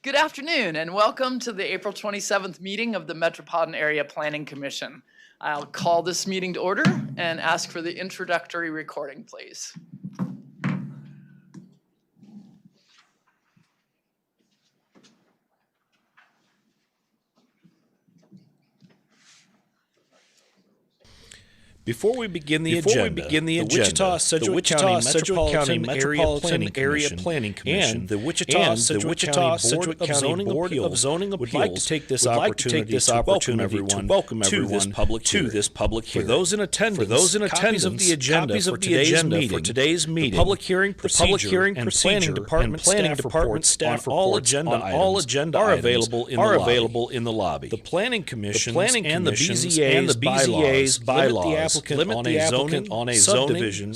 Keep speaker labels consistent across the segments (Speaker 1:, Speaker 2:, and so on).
Speaker 1: Good afternoon and welcome to the April 27th meeting of the Metropolitan Area Planning Commission. I'll call this meeting to order and ask for the introductory recording, please.
Speaker 2: Before we begin the agenda, the Wichita-Sedgwick County Metropolitan Area Planning Commission and the Wichita-Sedgwick County Board of Zoning Appeals would like to take this opportunity to welcome everyone to this public hearing. For those in attendance, copies of the agenda for today's meeting, the public hearing procedure, and planning department staff reports on all agenda items are available in the lobby. The planning commission and the BZA's bylaws limit the applicant on a zoning, subdivision,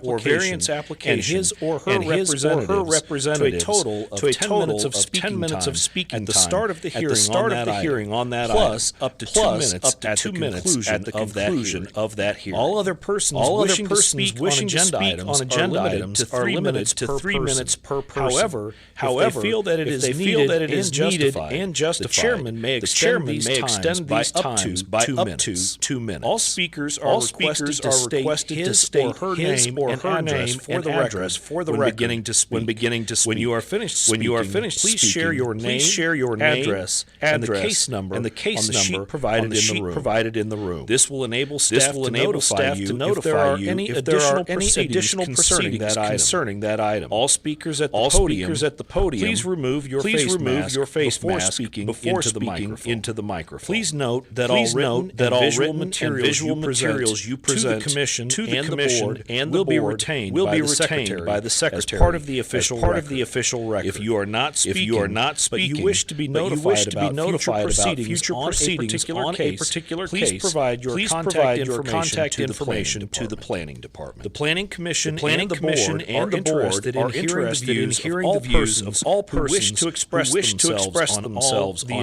Speaker 2: or variance application and his or her representatives to a total of 10 minutes of speaking time at the start of the hearing on that plus item, up to 2 minutes at the conclusion of that hearing. All other persons wishing to speak on agenda items are limited to 3 minutes per person. However, if they feel that it is needed and justified, the chairman may extend these times by up to 2 minutes. All speakers are requested to state his or her name and address for the record when beginning to speak. When you are finished speaking, please share your name, address, and the case number on the sheet provided in the room. This will enable staff to notify you if there are any additional proceedings concerning that item. All speakers at the podium, please remove your face mask before speaking into the microphone. Please note that all written and visual materials you present to the commission and the board will be retained by the secretary as part of the official record. If you are not speaking, but you wish to be notified about future proceedings on a particular case, please provide your contact information to the planning department. The planning commission and the board are interested in hearing the views of all persons who wish to express themselves on the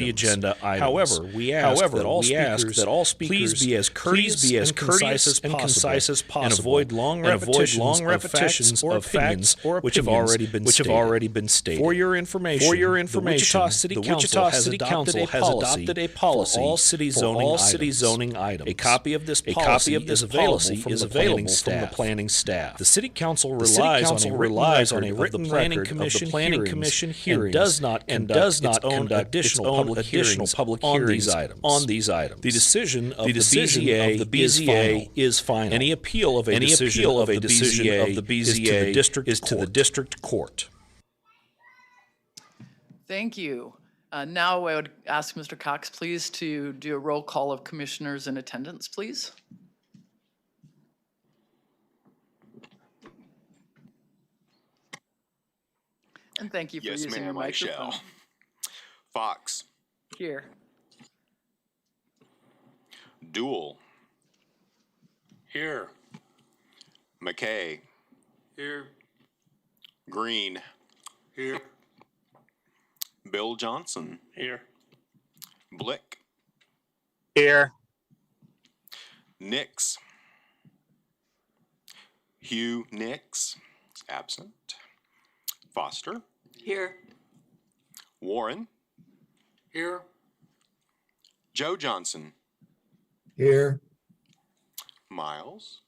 Speaker 2: agenda items. However, we ask that all speakers please be as courteous and concise as possible and avoid long repetitions of facts which have already been stated. For your information, the Wichita City Council has adopted a policy for all city zoning items. A copy of this policy is available from the planning staff. The City Council relies on a written record of the planning commission hearings and does not conduct additional public hearings on these items. The decision of the BZA is final. Any appeal of a decision of the BZA is to the district court.
Speaker 1: Thank you. Now I would ask Mr. Cox, please, to do a roll call of commissioners in attendance, please. And thank you for using your microphone.
Speaker 3: Shall. Fox.
Speaker 1: Here.
Speaker 3: Duel.
Speaker 4: Here.
Speaker 3: McKay.
Speaker 4: Here.
Speaker 3: Green.
Speaker 4: Here.
Speaker 3: Bill Johnson.
Speaker 4: Here.
Speaker 3: Blick.
Speaker 4: Here.
Speaker 3: Nix. Hugh Nix. Absent. Foster.
Speaker 1: Here.
Speaker 3: Warren.
Speaker 4: Here.
Speaker 3: Joe Johnson.
Speaker 5: Here.
Speaker 3: Miles.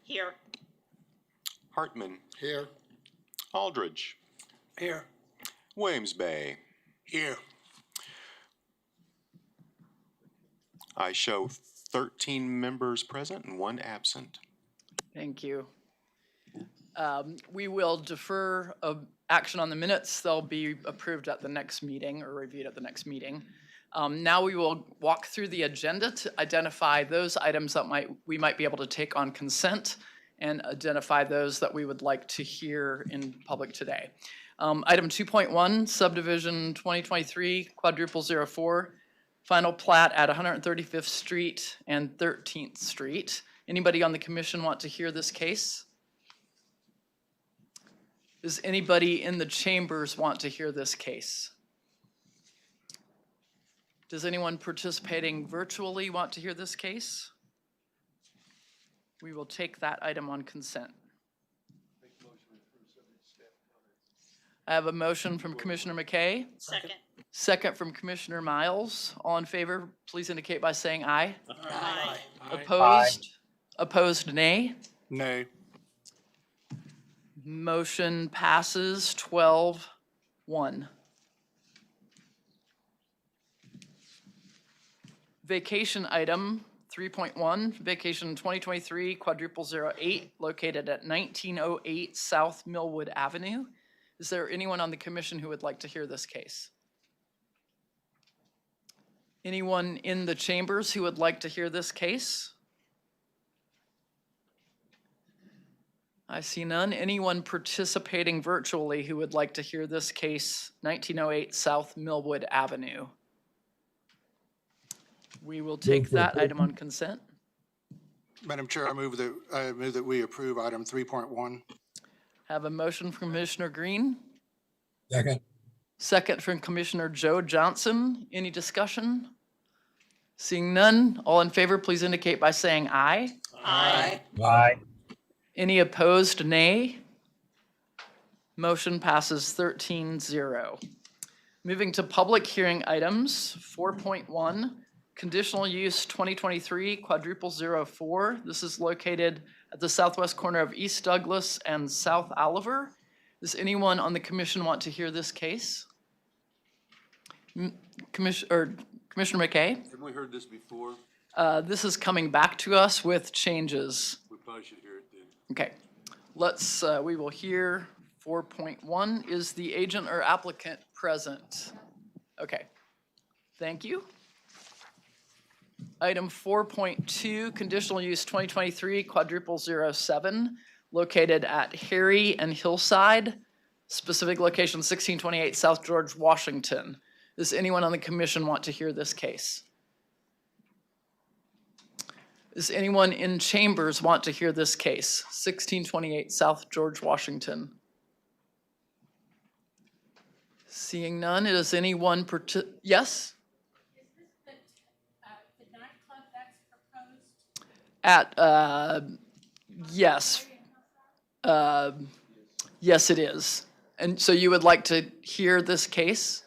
Speaker 6: Here.
Speaker 3: Hartman.
Speaker 4: Here.
Speaker 3: Aldridge.
Speaker 4: Here.
Speaker 3: Williams Bay.
Speaker 4: Here.
Speaker 3: I show 13 members present and 1 absent.
Speaker 1: Thank you. We will defer action on the minutes. They'll be approved at the next meeting or reviewed at the next meeting. Now we will walk through the agenda to identify those items that we might be able to take on consent and identify those that we would like to hear in public today. Item 2.1, subdivision 2023 quadruple 04, final plat at 135th Street and 13th Street. Anybody on the commission want to hear this case? Does anybody in the chambers want to hear this case? Does anyone participating virtually want to hear this case? We will take that item on consent. I have a motion from Commissioner McKay,
Speaker 5: Second.
Speaker 1: second from Commissioner Miles. All in favor, please indicate by saying aye.
Speaker 5: Aye.
Speaker 1: Opposed? Opposed, nay.
Speaker 4: Nay.
Speaker 1: Motion passes 12-1. Vacation item 3.1, vacation 2023 quadruple 08 located at 1908 South Millwood Avenue. Is there anyone on the commission who would like to hear this case? Anyone in the chambers who would like to hear this case? I see none. Anyone participating virtually who would like to hear this case, 1908 South Millwood Avenue? We will take that item on consent.
Speaker 4: Madam Chair, I move that we approve item 3.1.
Speaker 1: Have a motion from Commissioner Green,
Speaker 6: Second.
Speaker 1: second from Commissioner Joe Johnson. Any discussion? Seeing none, all in favor, please indicate by saying aye.
Speaker 5: Aye.
Speaker 6: Aye.
Speaker 1: Any opposed, nay. Motion passes 13-0. Moving to public hearing items, 4.1, conditional use 2023 quadruple 04. This is located at the southwest corner of East Douglas and South Oliver. Does anyone on the commission want to hear this case? Commissioner McKay?
Speaker 7: Haven't we heard this before?
Speaker 1: This is coming back to us with changes.
Speaker 7: We probably should hear it then.
Speaker 1: Okay, we will hear 4.1. Is the agent or applicant present? Okay, thank you. Item 4.2, conditional use 2023 quadruple 07, located at Harry and Hillside, specific location 1628 South George, Washington. Does anyone on the commission want to hear this case? Does anyone in chambers want to hear this case? 1628 South George, Washington. Seeing none, is anyone yes?
Speaker 5: Is this the nightclub that's proposed?
Speaker 1: Yes. Yes, it is. And so you would like to hear this case?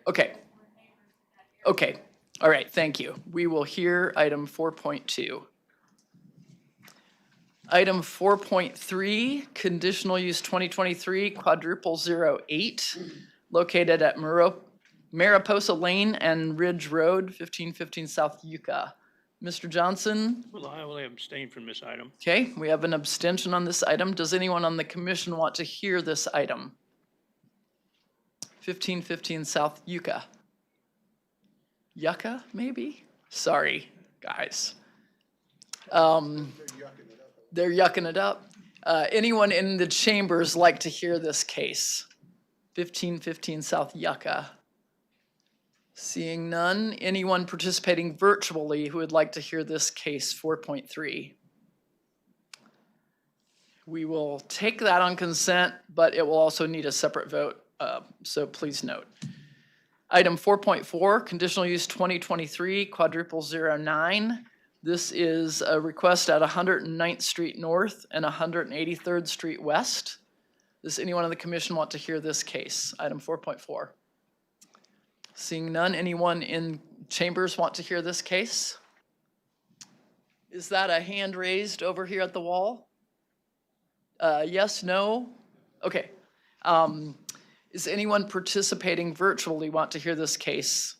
Speaker 1: Okay. Okay. All right, thank you. We will hear item 4.2. Item 4.3, conditional use 2023 quadruple 08, located at Mariposa Lane and Ridge Road, 1515 South Yucca. Mr. Johnson?
Speaker 8: Well, I will abstain from this item.
Speaker 1: Okay, we have an abstention on this item. Does anyone on the commission want to hear this item? 1515 South Yucca. Yucca, maybe? Sorry, guys. They're yucking it up. Anyone in the chambers like to hear this case? 1515 South Yucca. Seeing none. Anyone participating virtually who would like to hear this case, 4.3? We will take that on consent, but it will also need a separate vote, so please note. Item 4.4, conditional use 2023 quadruple 09. This is a request at 109th Street North and 183rd Street West. Does anyone on the commission want to hear this case? Item 4.4. Seeing none, anyone in chambers want to hear this case? Is that a hand raised over here at the wall? Yes, no? Okay. Is anyone participating virtually want to hear this case?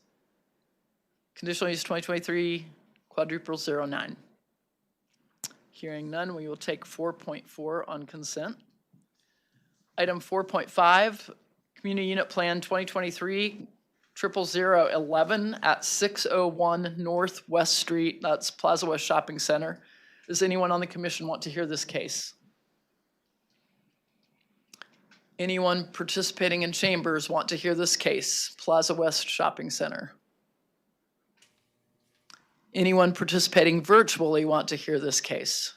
Speaker 1: Conditional use 2023 quadruple 09. Hearing none, we will take 4.4 on consent. Item 4.5, Community Unit Plan 2023 00011 at 601 North West Street. That's Plaza West Shopping Center. Does anyone on the commission want to hear this case? Anyone participating in chambers want to hear this case? Plaza West Shopping Center. Anyone participating virtually want to hear this case?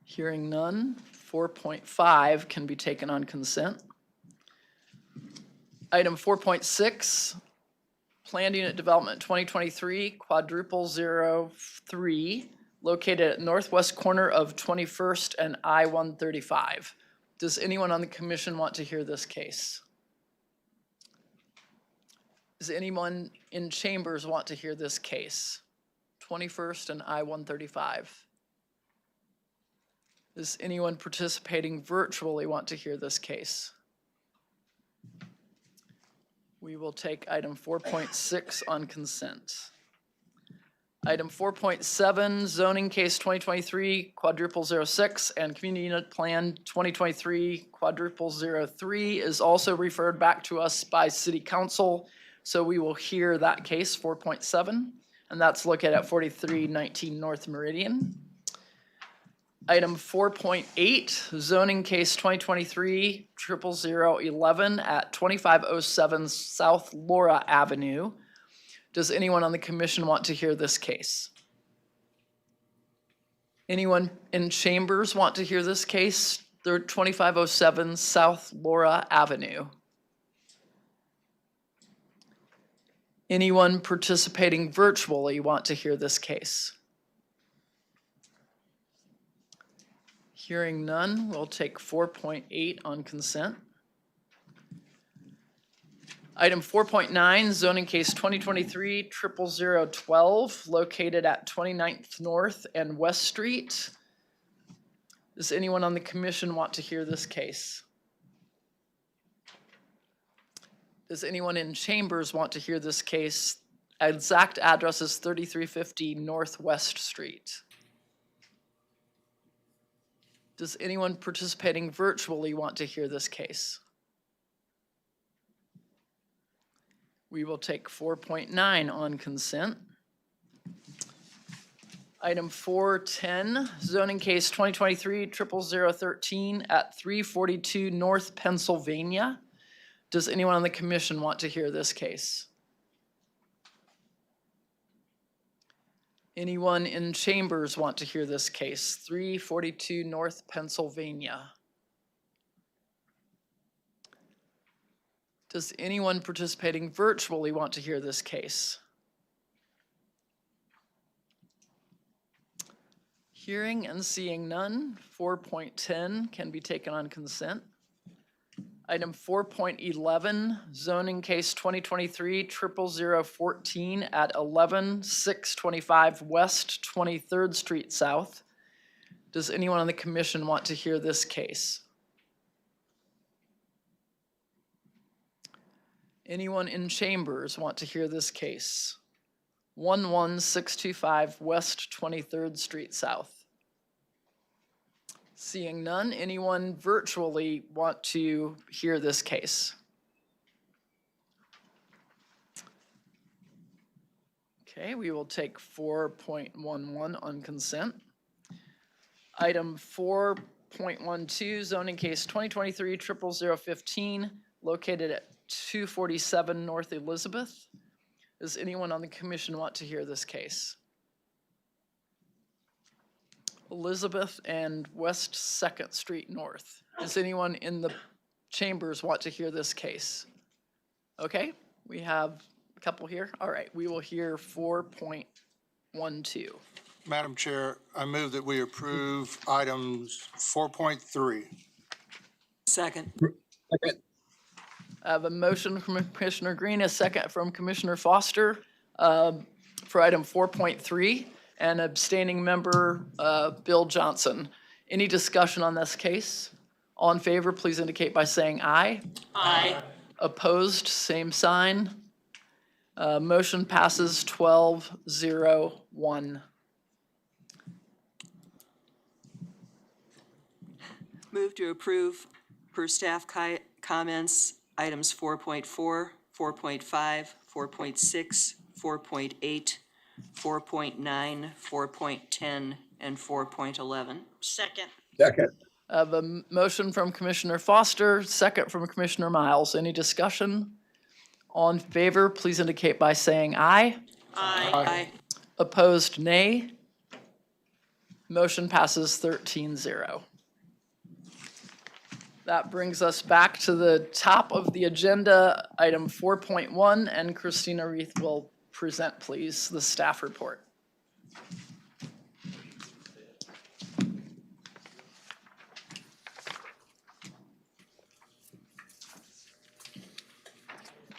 Speaker 1: Hearing none, 4.5 can be taken on consent. Item 4.6, Planned Unit Development 2023 quadruple 03, located at northwest corner of 21st and I-135. Does anyone on the commission want to hear this case? Does anyone in chambers want to hear this case? 21st and I-135. Does anyone participating virtually want to hear this case? We will take item 4.6 on consent. Item 4.7, zoning case 2023 quadruple 06 and community unit plan 2023 quadruple 03 is also referred back to us by city council. So we will hear that case 4.7, and that's located at 4319 North Meridian. Item 4.8, zoning case 2023 00011 at 2507 South Laura Avenue. Does anyone on the commission want to hear this case? Anyone in chambers want to hear this case? 2507 South Laura Avenue. Anyone participating virtually want to hear this case? Hearing none, we'll take 4.8 on consent. Item 4.9, zoning case 2023 00012, located at 29th North and West Street. Does anyone on the commission want to hear this case? Does anyone in chambers want to hear this case? Exact address is 3350 Northwest Street. Does anyone participating virtually want to hear this case? We will take 4.9 on consent. Item 4.10, zoning case 2023 00013 at 342 North Pennsylvania. Does anyone on the commission want to hear this case? Anyone in chambers want to hear this case? 342 North Pennsylvania. Does anyone participating virtually want to hear this case? Hearing and seeing none, 4.10 can be taken on consent. Item 4.11, zoning case 2023 00014 at 11625 West 23rd Street South. Does anyone on the commission want to hear this case? Anyone in chambers want to hear this case? 11625 West 23rd Street South. Seeing none, anyone virtually want to hear this case? Okay, we will take 4.11 on consent. Item 4.12, zoning case 2023 00015, located at 247 North Elizabeth. Does anyone on the commission want to hear this case? Elizabeth and West 2nd Street North. Does anyone in the chambers want to hear this case? Okay, we have a couple here. All right, we will hear 4.12.
Speaker 4: Madam Chair, I move that we approve items 4.3.
Speaker 6: Second.
Speaker 1: I have a motion from Commissioner Green, a second from Commissioner Foster for item 4.3, and abstaining member Bill Johnson. Any discussion on this case? All in favor, please indicate by saying aye.
Speaker 6: Aye.
Speaker 1: Opposed, same sign. Motion passes 12-0-1.
Speaker 6: Move to approve per staff comments, items 4.4, 4.5, 4.6, 4.8, 4.9, 4.10, and 4.11.
Speaker 5: Second.
Speaker 1: I have a motion from Commissioner Foster, second from Commissioner Miles. Any discussion? All in favor, please indicate by saying aye.
Speaker 6: Aye.
Speaker 1: Opposed, nay. Motion passes 13-0. That brings us back to the top of the agenda, item 4.1, and Christina Reith will present, please, the staff report.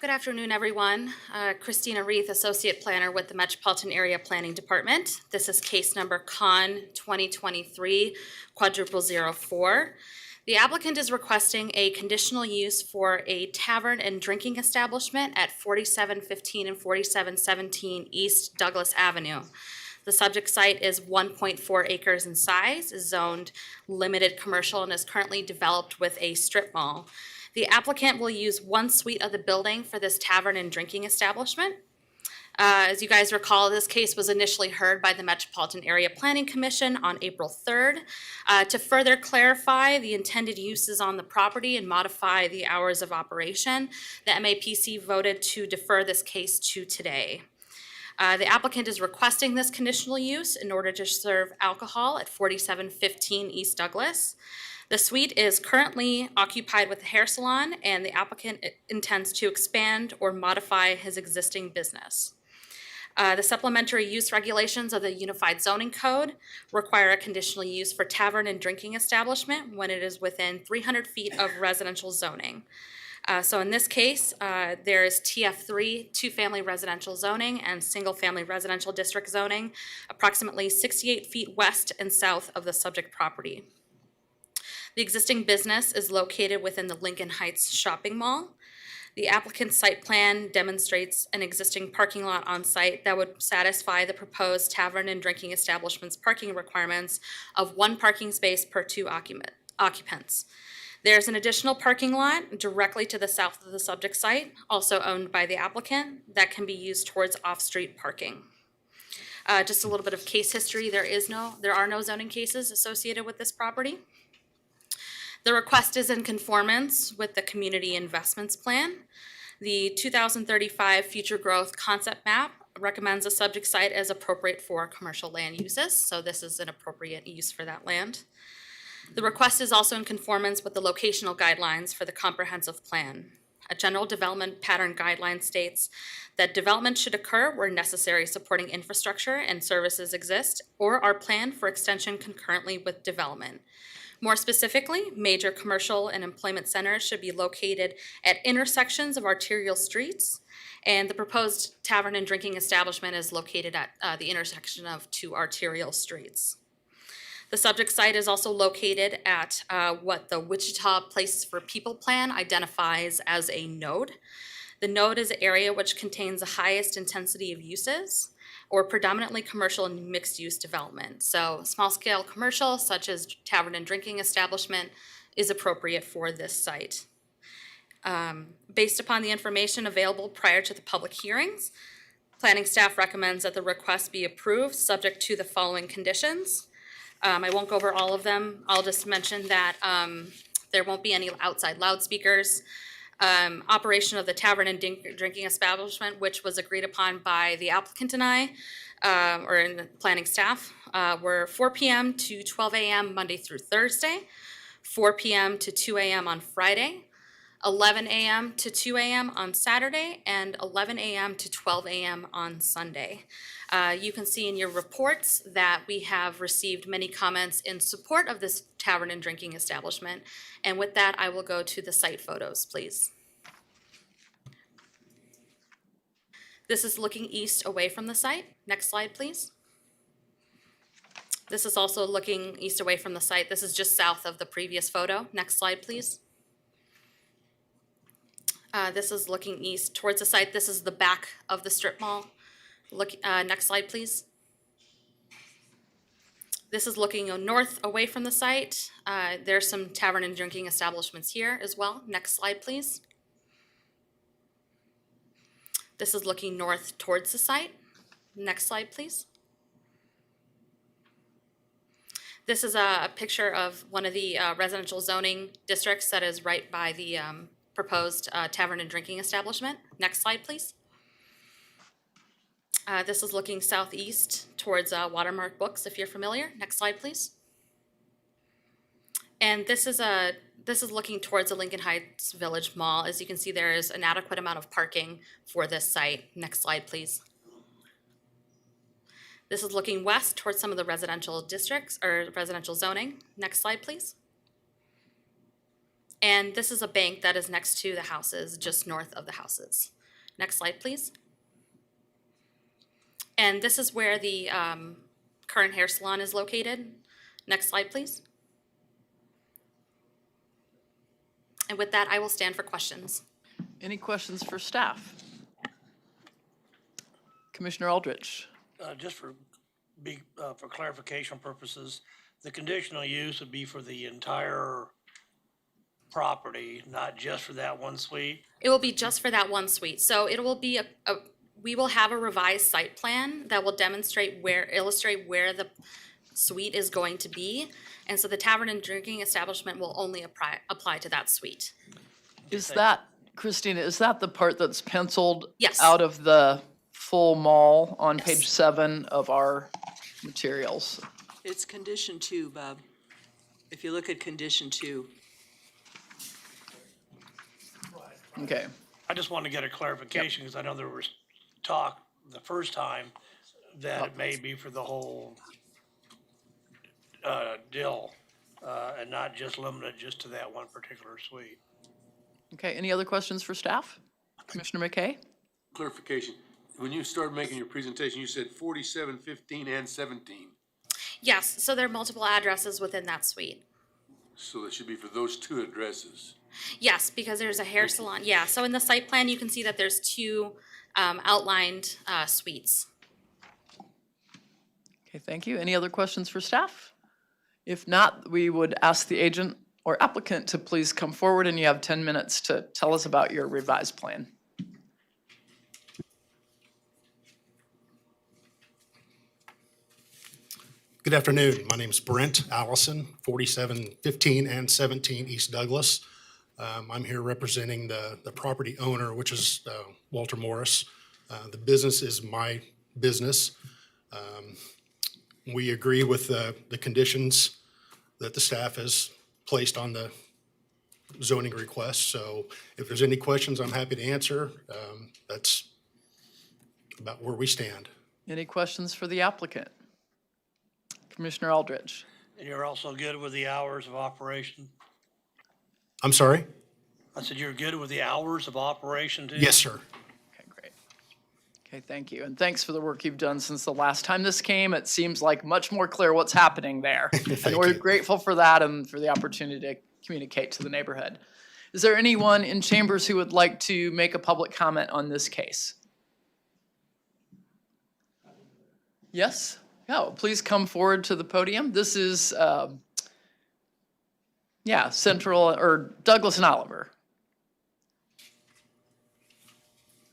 Speaker 9: Good afternoon, everyone. Christina Reith, Associate Planner with the Metropolitan Area Planning Department. This is case number CON 2023-04. The applicant is requesting a conditional use for a tavern and drinking establishment at 4715 and 4717 East Douglas Avenue. The subject site is 1.4 acres in size, is zoned limited commercial, and is currently developed with a strip mall. The applicant will use one suite of the building for this tavern and drinking establishment. As you guys recall, this case was initially heard by the Metropolitan Area Planning Commission on April 3rd. To further clarify the intended uses on the property and modify the hours of operation, the MAPC voted to defer this case to today. The applicant is requesting this conditional use in order to serve alcohol at 4715 East Douglas. The suite is currently occupied with a hair salon, and the applicant intends to expand or modify his existing business. The supplementary use regulations of the Unified Zoning Code require a conditional use for tavern and drinking establishment when it is within 300 feet of residential zoning. So in this case, there is TF3, two-family residential zoning, and single-family residential district zoning, approximately 68 feet west and south of the subject property. The existing business is located within the Lincoln Heights Shopping Mall. The applicant's site plan demonstrates an existing parking lot on site that would satisfy the proposed tavern and drinking establishment's parking requirements of one parking space per two occupants. There's an additional parking lot directly to the south of the subject site, also owned by the applicant, that can be used towards off-street parking. Just a little bit of case history. There are no zoning cases associated with this property. The request is in conformance with the Community Investments Plan. The 2035 Future Growth Concept Map recommends a subject site as appropriate for commercial land uses, so this is an appropriate use for that land. The request is also in conformance with the locational guidelines for the comprehensive plan. A general development pattern guideline states that development should occur where necessary supporting infrastructure and services exist or are planned for extension concurrently with development. More specifically, major commercial and employment centers should be located at intersections of arterial streets, and the proposed tavern and drinking establishment is located at the intersection of two arterial streets. The subject site is also located at what the Wichita Places for People Plan identifies as a node. The node is an area which contains the highest intensity of uses, or predominantly commercial and mixed-use development. So small-scale commercial, such as tavern and drinking establishment, is appropriate for this site. Based upon the information available prior to the public hearings, planning staff recommends that the request be approved, subject to the following conditions. I won't go over all of them. I'll just mention that there won't be any outside loudspeakers. Operation of the tavern and drinking establishment, which was agreed upon by the applicant and I, or in the planning staff, were 4 p.m. to 12 a.m. Monday through Thursday, 4 p.m. to 2 a.m. on Friday, 11 a.m. to 2 a.m. on Saturday, and 11 a.m. to 12 a.m. on Sunday. You can see in your reports that we have received many comments in support of this tavern and drinking establishment. And with that, I will go to the site photos, please. This is looking east away from the site. Next slide, please. This is also looking east away from the site. This is just south of the previous photo. Next slide, please. This is looking east towards the site. This is the back of the strip mall. Next slide, please. This is looking north away from the site. There's some tavern and drinking establishments here as well. Next slide, please. This is looking north towards the site. Next slide, please. This is a picture of one of the residential zoning districts that is right by the proposed tavern and drinking establishment. Next slide, please. This is looking southeast towards Watermark Books, if you're familiar. Next slide, please. And this is looking towards the Lincoln Heights Village Mall. As you can see, there is an adequate amount of parking for this site. Next slide, please. This is looking west towards some of the residential districts or residential zoning. Next slide, please. And this is a bank that is next to the houses, just north of the houses. Next slide, please. And this is where the current hair salon is located. Next slide, please. And with that, I will stand for questions.
Speaker 1: Any questions for staff? Commissioner Aldrich.
Speaker 8: Just for clarification purposes, the conditional use would be for the entire property, not just for that one suite?
Speaker 9: It will be just for that one suite. So it will be we will have a revised site plan that will illustrate where the suite is going to be. And so the tavern and drinking establishment will only apply to that suite.
Speaker 1: Is that, Christina, is that the part that's penciled
Speaker 9: Yes.
Speaker 1: out of the full mall on
Speaker 9: Yes.
Speaker 1: page 7 of our materials?
Speaker 6: It's condition 2, Bob. If you look at condition 2.
Speaker 1: Okay.
Speaker 8: I just wanted to get a clarification because I know there was talk the first time that it may be for the whole deal and not just limited just to that one particular suite.
Speaker 1: Okay, any other questions for staff? Commissioner McKay?
Speaker 7: Clarification, when you started making your presentation, you said 47, 15, and 17.
Speaker 9: Yes, so there are multiple addresses within that suite.
Speaker 7: So that should be for those two addresses.
Speaker 9: Yes, because there's a hair salon. Yeah, so in the site plan, you can see that there's two outlined suites.
Speaker 1: Okay, thank you. Any other questions for staff? If not, we would ask the agent or applicant to please come forward, and you have 10 minutes to tell us about your revised plan.
Speaker 4: Good afternoon. My name is Brent Allison, 4715 and 17 East Douglas. I'm here representing the property owner, which is Walter Morris. The business is my business. We agree with the conditions that the staff has placed on the zoning request. So if there's any questions, I'm happy to answer. That's about where we stand.
Speaker 1: Any questions for the applicant? Commissioner Aldrich?
Speaker 8: And you're also good with the hours of operation?
Speaker 4: I'm sorry?
Speaker 8: I said you're good with the hours of operation too?
Speaker 4: Yes, sir.
Speaker 1: Okay, great. Okay, thank you. And thanks for the work you've done since the last time this came. It seems like much more clear what's happening there. And we're grateful for that and for the opportunity to communicate to the neighborhood. Is there anyone in chambers who would like to make a public comment on this case? Yes? Yeah, please come forward to the podium. This is, Central, or Douglas and Oliver.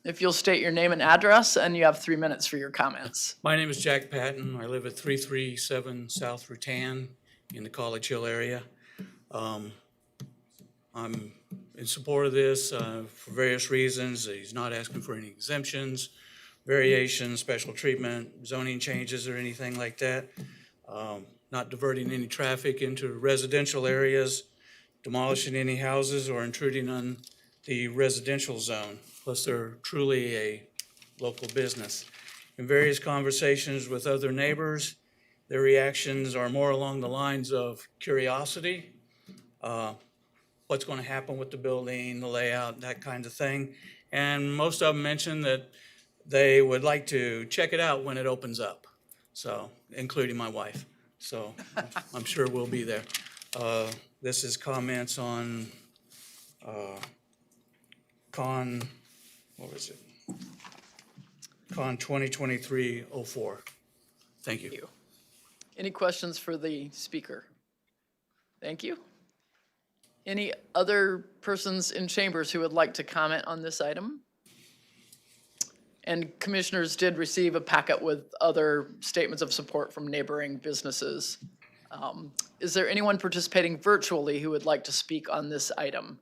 Speaker 1: If you'll state your name and address, and you have 3 minutes for your comments.
Speaker 10: My name is Jack Patton. I live at 337 South Rutan in the College Hill area. I'm in support of this for various reasons. He's not asking for any exemptions, variations, special treatment, zoning changes, or anything like that. Not diverting any traffic into residential areas, demolishing any houses, or intruding on the residential zone. Plus, they're truly a local business. In various conversations with other neighbors, their reactions are more along the lines of curiosity, what's going to happen with the building, the layout, that kind of thing. And most of them mention that they would like to check it out when it opens up, so, including my wife. So I'm sure we'll be there. This is comments on Con 2023-04. Thank you.
Speaker 1: Any questions for the speaker? Thank you. Any other persons in chambers who would like to comment on this item? And commissioners did receive a packet with other statements of support from neighboring businesses. Is there anyone participating virtually who would like to speak on this item?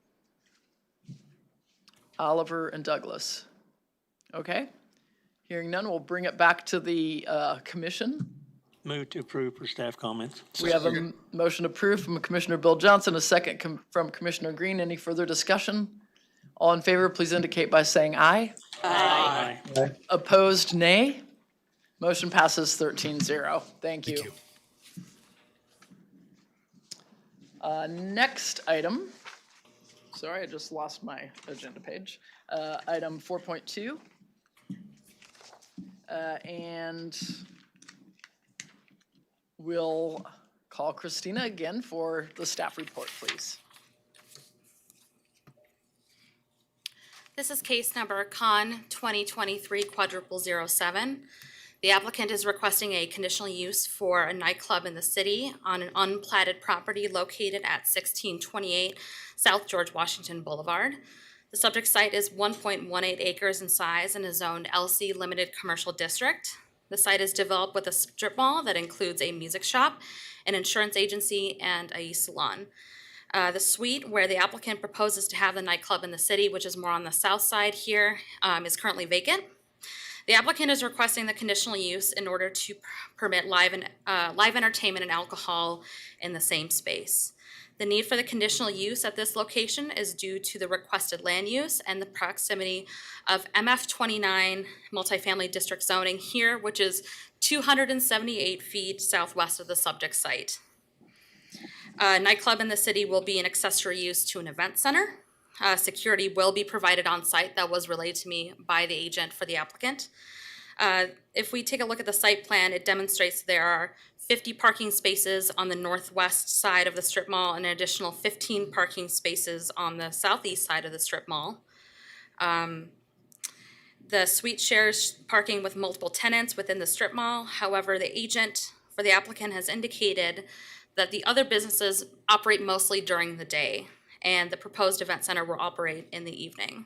Speaker 1: Oliver and Douglas. Okay. Hearing none, we'll bring it back to the commission.
Speaker 8: Move to approve for staff comments.
Speaker 1: We have a motion approved from Commissioner Bill Johnson, a second from Commissioner Green. Any further discussion? All in favor, please indicate by saying aye.
Speaker 8: Aye.
Speaker 1: Opposed, nay. Motion passes 13-0. Thank you. Next item sorry, I just lost my agenda page. Item 4.2. And we'll call Christina again for the staff report, please.
Speaker 9: This is case number Con 2023-07. The applicant is requesting a conditional use for a nightclub in the city on an unplatted property located at 1628 South George Washington Boulevard. The subject site is 1.18 acres in size and is zoned LC Limited Commercial District. The site is developed with a strip mall that includes a music shop, an insurance agency, and a salon. The suite where the applicant proposes to have the nightclub in the city, which is more on the south side here, is currently vacant. The applicant is requesting the conditional use in order to permit live entertainment and alcohol in the same space. The need for the conditional use at this location is due to the requested land use and the proximity of MF 29 multifamily district zoning here, which is 278 feet southwest of the subject site. Nightclub in the city will be an accessory use to an event center. Security will be provided on site. That was relayed to me by the agent for the applicant. If we take a look at the site plan, it demonstrates there are 50 parking spaces on the northwest side of the strip mall and an additional 15 parking spaces on the southeast side of the strip mall. The suite shares parking with multiple tenants within the strip mall. However, the agent for the applicant has indicated that the other businesses operate mostly during the day, and the proposed event center will operate in the evening.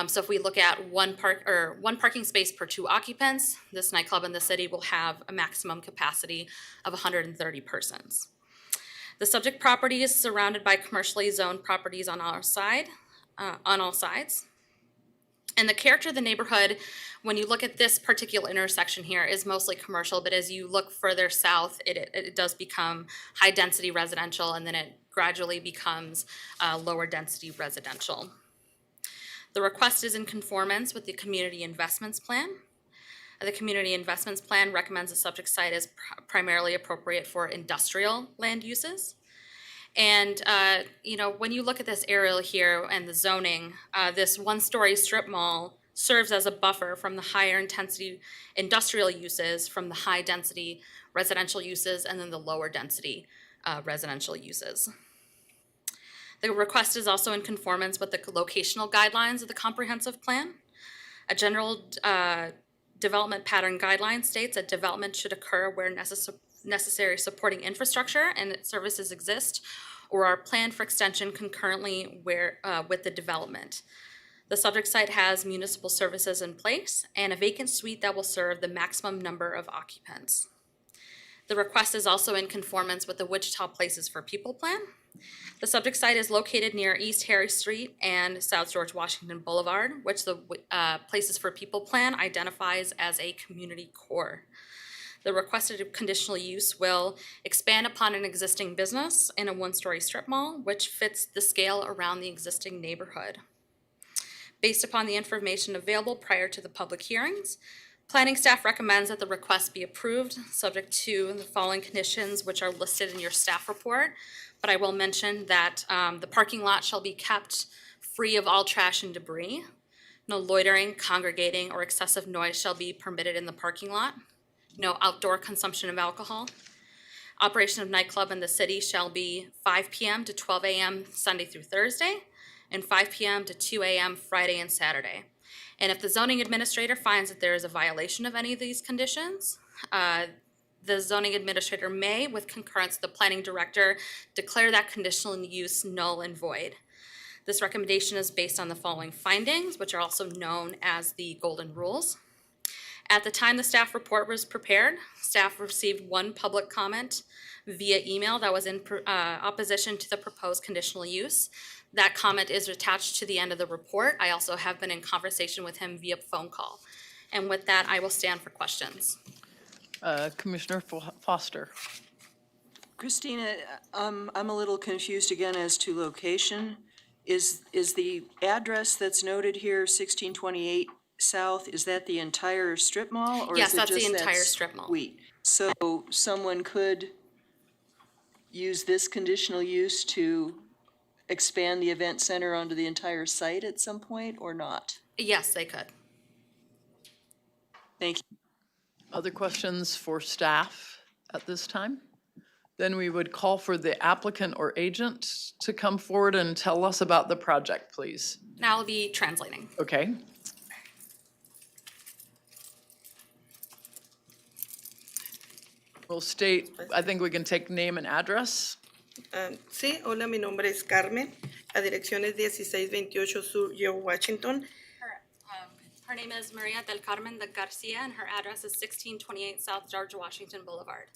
Speaker 9: So if we look at one parking space per 2 occupants, this nightclub in the city will have a maximum capacity of 130 persons. The subject property is surrounded by commercially zoned properties on all sides. And the character of the neighborhood, when you look at this particular intersection here, is mostly commercial, but as you look further south, it does become high-density residential, and then it gradually becomes lower density residential. The request is in conformance with the Community Investments Plan. The Community Investments Plan recommends the subject site is primarily appropriate for industrial land uses. And, when you look at this aerial here and the zoning, this one-story strip mall serves as a buffer from the higher intensity industrial uses, from the high-density residential uses, and then the lower-density residential uses. The request is also in conformance with the locational guidelines of the comprehensive plan. A general development pattern guideline states that development should occur where necessary supporting infrastructure and services exist or are planned for extension concurrently with the development. The subject site has municipal services in place and a vacant suite that will serve the maximum number of occupants. The request is also in conformance with the Wichita Places for People plan. The subject site is located near East Harry Street and South George Washington Boulevard, which the Places for People plan identifies as a community core. The requested conditional use will expand upon an existing business in a one-story strip mall, which fits the scale around the existing neighborhood. Based upon the information available prior to the public hearings, planning staff recommends that the request be approved, subject to the following conditions, which are listed in your staff report. But I will mention that the parking lot shall be kept free of all trash and debris. No loitering, congregating, or excessive noise shall be permitted in the parking lot. No outdoor consumption of alcohol. Operation of nightclub in the city shall be 5 p.m. to 12 a.m. Sunday through Thursday, and 5 p.m. to 2 a.m. Friday and Saturday. And if the zoning administrator finds that there is a violation of any of these conditions, the zoning administrator may, with concurrence of the planning director, declare that conditional use null and void. This recommendation is based on the following findings, which are also known as the golden rules. At the time the staff report was prepared, staff received one public comment via email that was in opposition to the proposed conditional use. That comment is attached to the end of the report. I also have been in conversation with him via phone call. And with that, I will stand for questions.
Speaker 1: Commissioner Foster.
Speaker 6: Christina, I'm a little confused again as to location. Is the address that's noted here, 1628 South, is that the entire strip mall? Or
Speaker 9: Yes,
Speaker 6: is it
Speaker 9: that's the
Speaker 6: just that
Speaker 9: entire strip mall.
Speaker 6: suite? So someone could use this conditional use to expand the event center onto the entire site at some point or not?
Speaker 9: Yes, they could.
Speaker 6: Thank you.
Speaker 1: Other questions for staff at this time? Then we would call for the applicant or agent to come forward and tell us about the project, please.
Speaker 9: Now I'll be translating.
Speaker 1: Okay. We'll state, I think we can take name and address.
Speaker 11: Sí, hola, mi nombre es Carmen. La dirección es 1628 Sur George Washington.
Speaker 9: Her name is Maria del Carmen de Garcia, and her address is 1628 South George Washington Boulevard.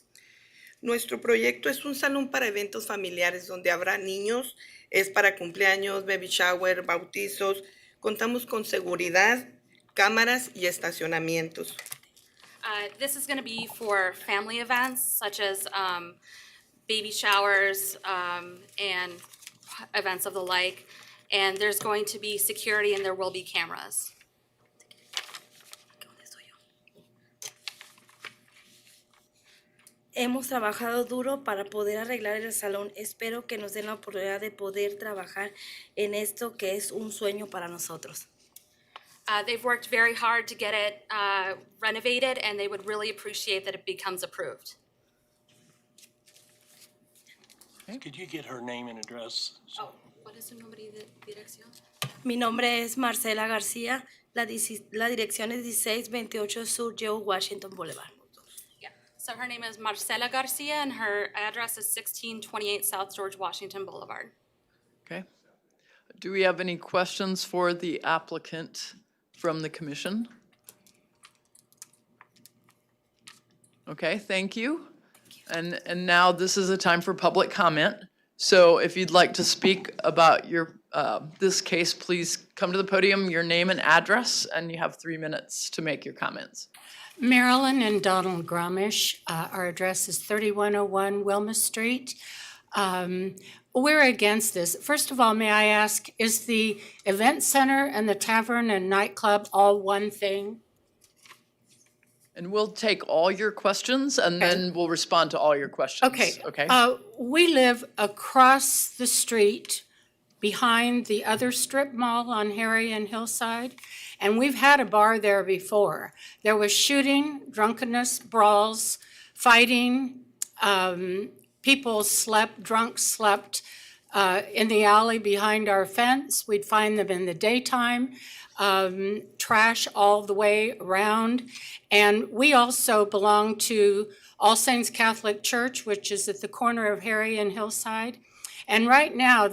Speaker 11: Nuestro proyecto es un salón para eventos familiares donde habrá niños, es para cumpleaños, baby shower, bautizos. Contamos con seguridad, cámaras y estacionamientos.
Speaker 9: This is going to be for family events such as baby showers and events of the like. And there's going to be security and there will be cameras.
Speaker 12: Hemos trabajado duro para poder arreglar el salón. Espero que nos den la oportunidad de poder trabajar en esto que es un sueño para nosotros.
Speaker 9: They've worked very hard to get it renovated, and they would really appreciate that it becomes approved.
Speaker 8: Could you get her name and address?
Speaker 9: Oh, what is su nombre y dirección?
Speaker 12: Mi nombre es Marcela García. La dirección es 1628 Sur George Washington Boulevard.
Speaker 9: Yeah. So her name is Marcela Garcia, and her address is 1628 South George Washington Boulevard.
Speaker 1: Okay. Do we have any questions for the applicant from the commission? Okay, thank you. And now this is a time for public comment. So if you'd like to speak about your this case, please come to the podium, your name and address, and you have 3 minutes to make your comments.
Speaker 5: Marilyn and Donald Gromish. Our address is 3101 Wilma Street. We're against this. First of all, may I ask, is the event center and the tavern and nightclub all one thing?
Speaker 1: And we'll take all your questions and then we'll respond to all your questions.
Speaker 5: Okay.
Speaker 1: Okay?
Speaker 5: We live across the street behind the other strip mall on Harry and Hillside, and we've had a bar there before. There was shooting, drunkenness, brawls, fighting. People slept, drunks slept in the alley behind our fence. We'd find them in the daytime, trash all the way around. And we also belong to All Saints Catholic Church, which is at the corner of Harry and Hillside. And right now,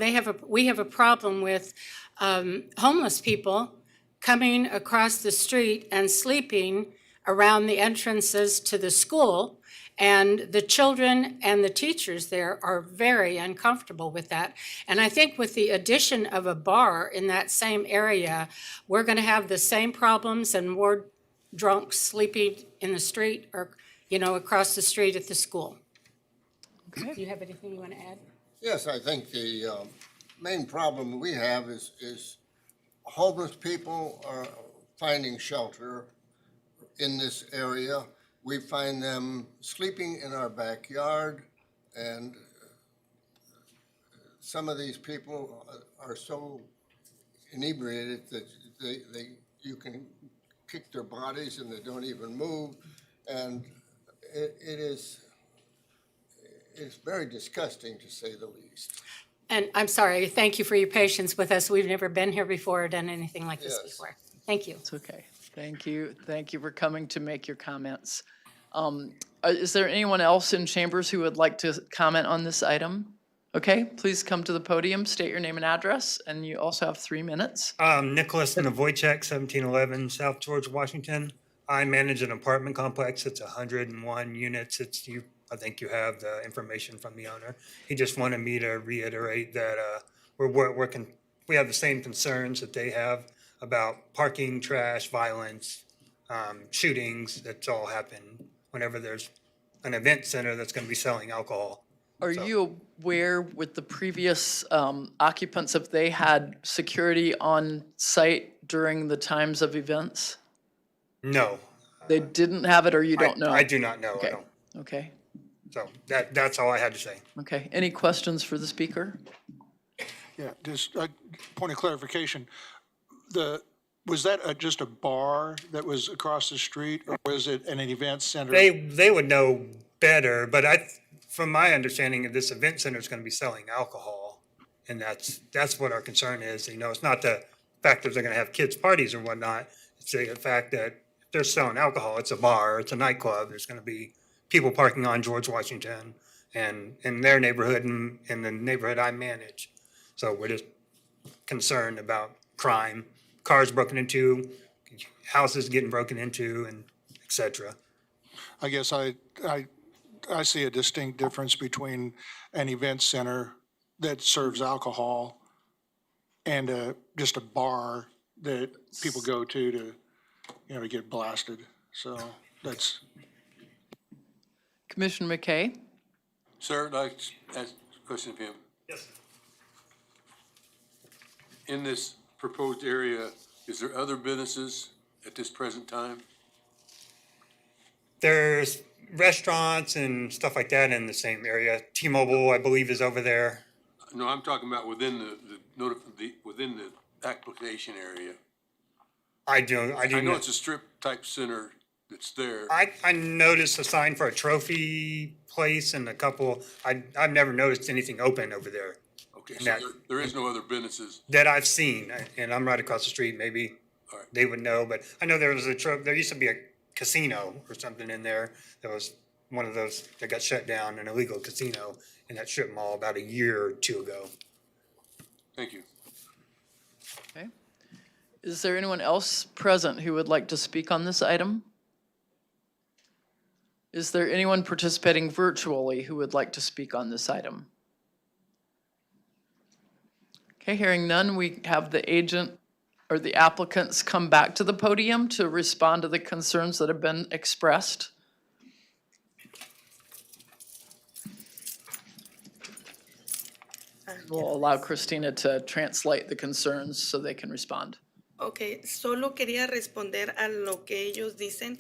Speaker 5: we have a problem with homeless people coming across the street and sleeping around the entrances to the school. And the children and the teachers there are very uncomfortable with that. And I think with the addition of a bar in that same area, we're going to have the same problems and more drunks sleeping in the street or, across the street at the school.
Speaker 1: Okay.
Speaker 5: Do you have anything you want to add?
Speaker 13: Yes, I think the main problem we have is homeless people are finding shelter in this area. We find them sleeping in our backyard, and some of these people are so inebriated that you can kick their bodies and they don't even move, and it's very disgusting, to say the least.
Speaker 5: And I'm sorry, thank you for your patience with us. We've never been here before or done anything like this
Speaker 13: Yes.
Speaker 5: before. Thank you.
Speaker 1: It's okay. Thank you. Thank you for coming to make your comments. Is there anyone else in chambers who would like to comment on this item? Okay, please come to the podium, state your name and address, and you also have 3 minutes.
Speaker 14: Nicholas Navoychek, 1711 South George, Washington. I manage an apartment complex. It's 101 units. I think you have the information from the owner. He just wanted me to reiterate that we have the same concerns that they have about parking, trash, violence, shootings. That's all happen whenever there's an event center that's going to be selling alcohol.
Speaker 1: Are you aware with the previous occupants if they had security on site during the times of events?
Speaker 14: No.
Speaker 1: They didn't have it or you don't know?
Speaker 14: I do not know.
Speaker 1: Okay.
Speaker 14: I don't.
Speaker 1: Okay.
Speaker 14: So that's all I had to say.
Speaker 1: Okay. Any questions for the speaker?
Speaker 15: Yeah, just a point of clarification. Was that just a bar that was across the street, or was it an event center?
Speaker 14: They would know better, but from my understanding, this event center is going to be selling alcohol. And that's what our concern is. You know, it's not the fact that they're going to have kids' parties or whatnot. It's the fact that if they're selling alcohol, it's a bar, it's a nightclub. There's going to be people parking on George Washington and in their neighborhood and in the neighborhood I manage. So we're just concerned about crime, cars broken into, houses getting broken into, and et cetera.
Speaker 15: I guess I see a distinct difference between an event center that serves alcohol and just a bar that people go to get blasted. So that's.
Speaker 1: Commissioner McKay?
Speaker 7: Sir, I'd like to ask a question of him.
Speaker 14: Yes.
Speaker 7: In this proposed area, is there other businesses at this present time?
Speaker 14: There's restaurants and stuff like that in the same area. T-Mobile, I believe, is over there.
Speaker 7: No, I'm talking about within within the application area.
Speaker 14: I
Speaker 7: know it's a strip type center that's there.
Speaker 14: I noticed a sign for a trophy place and a couple. I've never noticed anything open over there.
Speaker 7: Okay, so there is no other businesses.
Speaker 14: That I've seen, and I'm right across the street. Maybe they would know, but I know there used to be a casino or something in there. There was one of those that got shut down, an illegal casino in that strip mall about a year or two ago.
Speaker 7: Thank you.
Speaker 1: Okay. Is there anyone else present who would like to speak on this item? Is there anyone participating virtually who would like to speak on this item? Okay, hearing none, we have the agent or the applicants come back to the podium to respond to the concerns that have been expressed. We'll allow Christina to translate the concerns so they can respond.
Speaker 11: Ok, solo quería responder a lo que ellos dicen.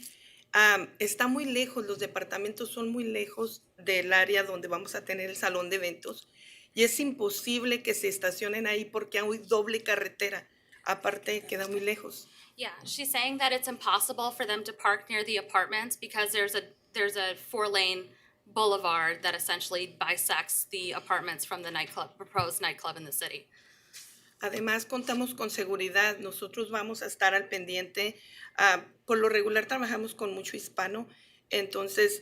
Speaker 11: Está muy lejos, los departamentos son muy lejos del área donde vamos a tener el salón de eventos y es imposible que se estacionen ahí porque hay doble carretera. Aparte, queda muy lejos.
Speaker 9: Yeah, she's saying that it's impossible for them to park near the apartments because there's a 4-lane boulevard that essentially bisects the apartments from the proposed nightclub in the city.
Speaker 11: Además, contamos con seguridad. Nosotros vamos a estar al pendiente. Por lo regular trabajamos con mucho hispano, entonces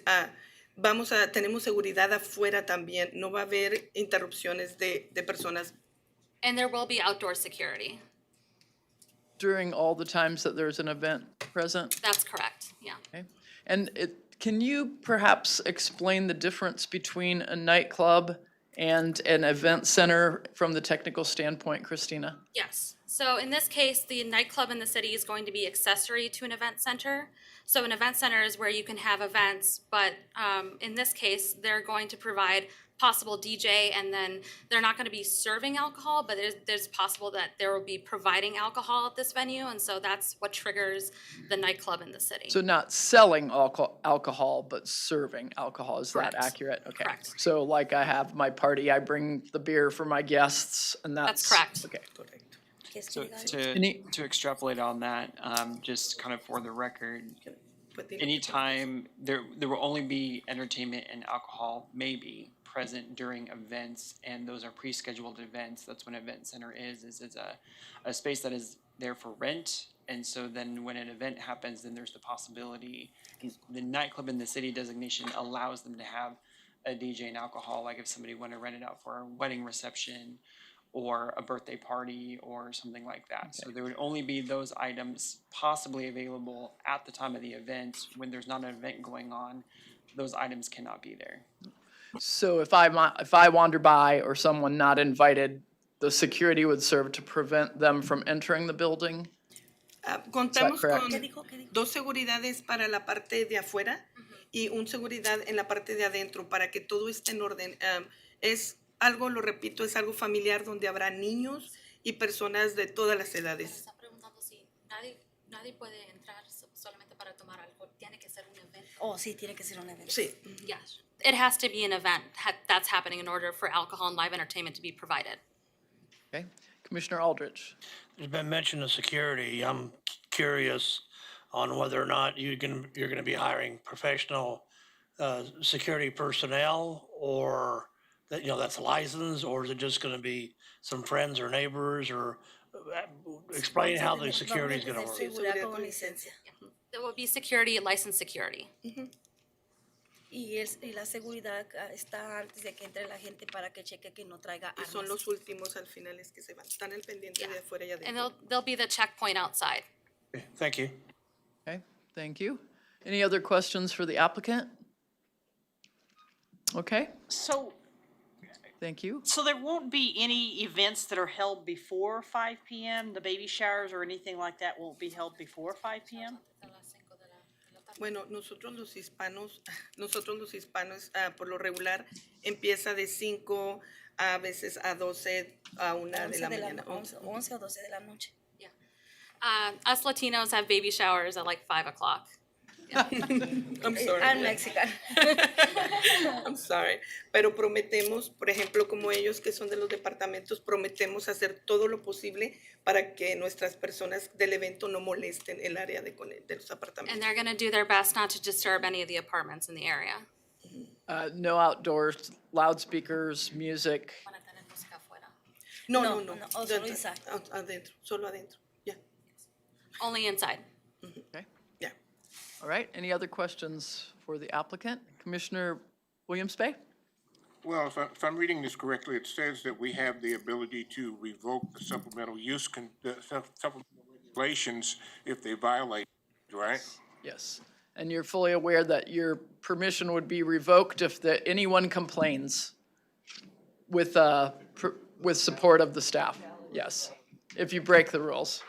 Speaker 11: tenemos seguridad afuera también. No va a haber interrupciones de personas.
Speaker 9: And there will be outdoor security.
Speaker 1: During all the times that there's an event present?
Speaker 9: That's correct, yeah.
Speaker 1: Okay. And can you perhaps explain the difference between a nightclub and an event center from the technical standpoint, Christina?
Speaker 9: Yes. So in this case, the nightclub in the city is going to be accessory to an event center. So an event center is where you can have events, but in this case, they're going to provide possible DJ, and then they're not going to be serving alcohol, but there's possible that there will be providing alcohol at this venue, and so that's what triggers the nightclub in the city.
Speaker 1: So not selling alcohol, but serving alcohol, is
Speaker 9: Correct.
Speaker 1: that accurate? Okay.
Speaker 9: Correct.
Speaker 1: So like I have my party, I bring the beer for my guests, and that's.
Speaker 9: correct.
Speaker 1: Okay.
Speaker 16: So to extrapolate on that, just kind of for the record, anytime there will only be entertainment and alcohol maybe present during events, and those are pre-scheduled events. That's what an event center is it's a space that is there for rent. And so then when an event happens, then there's the possibility, the nightclub in the city designation allows them to have a DJ and alcohol, like if somebody wanted to rent it out for a wedding reception or a birthday party or something like that. Okay. So there would only be those items possibly available at the time of the event. When there's not an event going on, those items cannot be there.
Speaker 1: So if I wander by or someone not invited, the security would serve to prevent them from entering the building?
Speaker 11: Contamos con 2 seguridades para la parte de afuera y un seguridad en la parte de adentro para que todo esté en orden. Es algo, lo repito, es algo familiar donde habrá niños y personas de todas las edades.
Speaker 9: Está preguntando si nadie puede entrar solamente para tomar alcohol. Tiene que ser un evento.
Speaker 12: Oh, sí, tiene que ser un evento.
Speaker 11: Sí.
Speaker 9: Yes. It has to be an event that's happening in order for alcohol and live entertainment to be provided.
Speaker 1: Okay, Commissioner Aldrich.
Speaker 8: There's been mention of security. I'm curious on whether or not you're gonna be hiring professional, security personnel, or that, that's licensed, or is it just gonna be some friends or neighbors, or explain how the security is gonna work.
Speaker 12: Seguridad con licencia.
Speaker 9: There will be security, licensed security.
Speaker 12: Y la seguridad está antes de que entre la gente para que cheque que no traiga
Speaker 11: Y son
Speaker 12: armas.
Speaker 11: los últimos al final es que se van. Están al pendiente de afuera y
Speaker 9: And
Speaker 11: adentro.
Speaker 9: there'll be the checkpoint outside.
Speaker 8: Thank you.
Speaker 1: Okay, thank you. Any other questions for the applicant? Okay,
Speaker 17: So,
Speaker 1: thank you.
Speaker 17: so there won't be any events that are held before 5 PM? The baby showers or anything like that won't be held before 5 PM?
Speaker 11: Bueno, nosotros los hispanos, por lo regular, empieza de 5 a veces a 12 a 1 de la mañana.
Speaker 12: 11 o 12 de la noche.
Speaker 9: Us Latinos have baby showers at like 5 o'clock.
Speaker 11: I'm sorry.
Speaker 12: I'm Mexican.
Speaker 11: I'm sorry. Pero prometemos, por ejemplo, como ellos que son de los departamentos, prometemos hacer todo lo posible para que nuestras personas del evento no molesten el área de los apartamentos.
Speaker 9: And they're gonna do their best not to disturb any of the apartments in the area.
Speaker 1: No outdoors, loudspeakers, music.
Speaker 11: No.
Speaker 12: Solo inside.
Speaker 11: Adentro, solo adentro. Ya.
Speaker 9: Only inside.
Speaker 1: Okay.
Speaker 11: Yeah.
Speaker 1: All right, any other questions for the applicant? Commissioner Williams-Bey?
Speaker 18: Well, if I'm reading this correctly, it says that we have the ability to revoke the supplemental use, supplemental regulations if they violate, right?
Speaker 1: Yes, and you're fully aware that your permission would be revoked if anyone complains with support of the staff, yes, if you break the rules.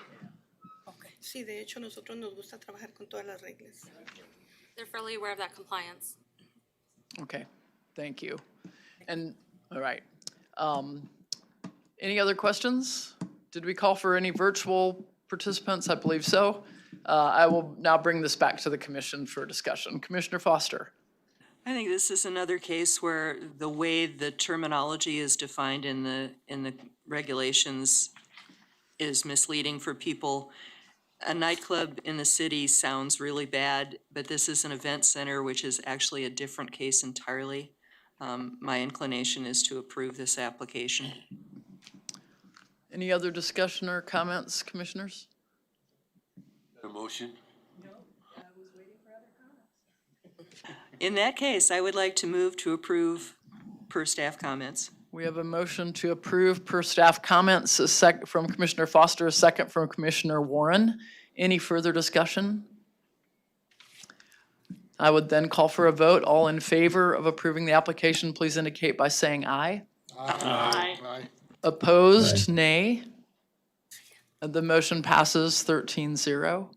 Speaker 11: Sí, de hecho, nosotros nos gusta trabajar con todas las reglas.
Speaker 9: They're fully aware of that compliance.
Speaker 1: Okay, thank you. And, all right. Any other questions? Did we call for any virtual participants? I believe so. I will now bring this back to the commission for discussion. Commissioner Foster.
Speaker 6: I think this is another case where the way the terminology is defined in the regulations is misleading for people. A nightclub in the city sounds really bad, but this is an event center, which is actually a different case entirely. My inclination is to approve this application.
Speaker 1: Any other discussion or comments, commissioners?
Speaker 7: A motion?
Speaker 6: In that case, I would like to move to approve per staff comments.
Speaker 1: We have a motion to approve per staff comments, a second from Commissioner Foster, a second from Commissioner Warren. Any further discussion? I would then call for a vote. All in favor of approving the application, please indicate by saying aye.
Speaker 17: Aye.
Speaker 1: Opposed, nay. The motion passes 13-0.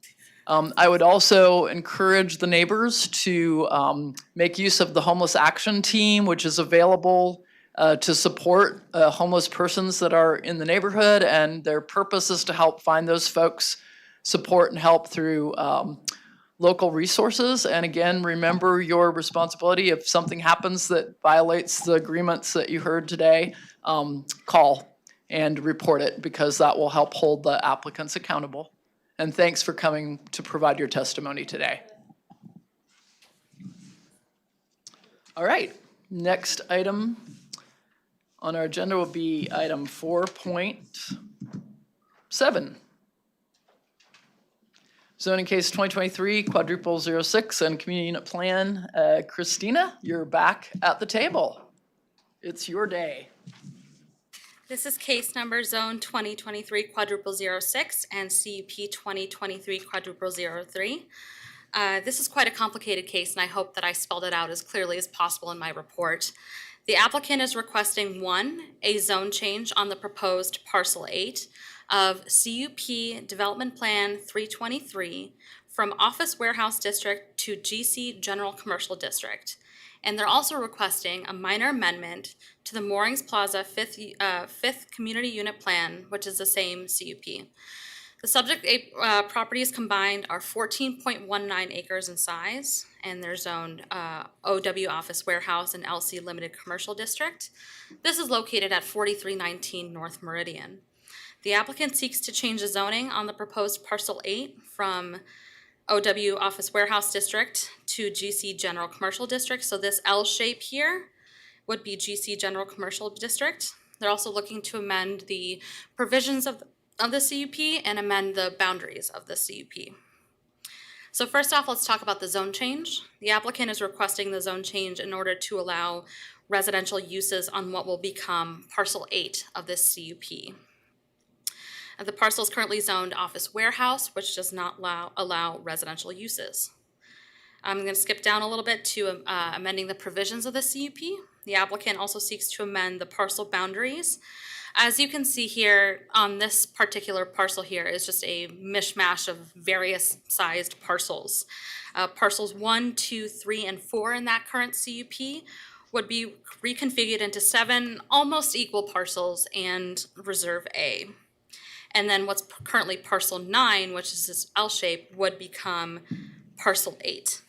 Speaker 1: I would also encourage the neighbors to make use of the homeless action team, which is available to support homeless persons that are in the neighborhood, and their purpose is to help find those folks, support and help through local resources. And again, remember your responsibility. If something happens that violates the agreements that you heard today, call and report it, because that will help hold the applicants accountable. And thanks for coming to provide your testimony today. All right, next item on our agenda will be item 4.7. Zoning case 2023-06 and community unit plan. Christina, you're back at the table. It's your day.
Speaker 9: This is case number zone 2023-06 and CUP 2023-03. This is quite a complicated case, and I hope that I spelled it out as clearly as possible in my report. The applicant is requesting, 1, a zone change on the proposed parcel 8 of CUP Development Plan 323 from Office Warehouse District to GC General Commercial District. And they're also requesting a minor amendment to the Moorings Plaza 5th Community Unit Plan, which is the same CUP. The subject properties combined are 14.19 acres in size, and they're zoned OW Office Warehouse and LC Limited Commercial District. This is located at 4319 North Meridian. The applicant seeks to change the zoning on the proposed parcel 8 from OW Office Warehouse District to GC General Commercial District. So this L shape here would be GC General Commercial District. They're also looking to amend the provisions of the CUP and amend the boundaries of the CUP. So first off, let's talk about the zone change. The applicant is requesting the zone change in order to allow residential uses on what will become parcel 8 of this CUP. The parcel is currently zoned office warehouse, which does not allow residential uses. I'm going to skip down a little bit to amending the provisions of the CUP. The applicant also seeks to amend the parcel boundaries. As you can see here on this particular parcel here is just a mishmash of various sized parcels. Parcels 1, 2, 3, and 4 in that current CUP would be reconfigured into 7 almost equal parcels and Reserve A. And then what's currently parcel 9, which is this L shape, would become parcel 8.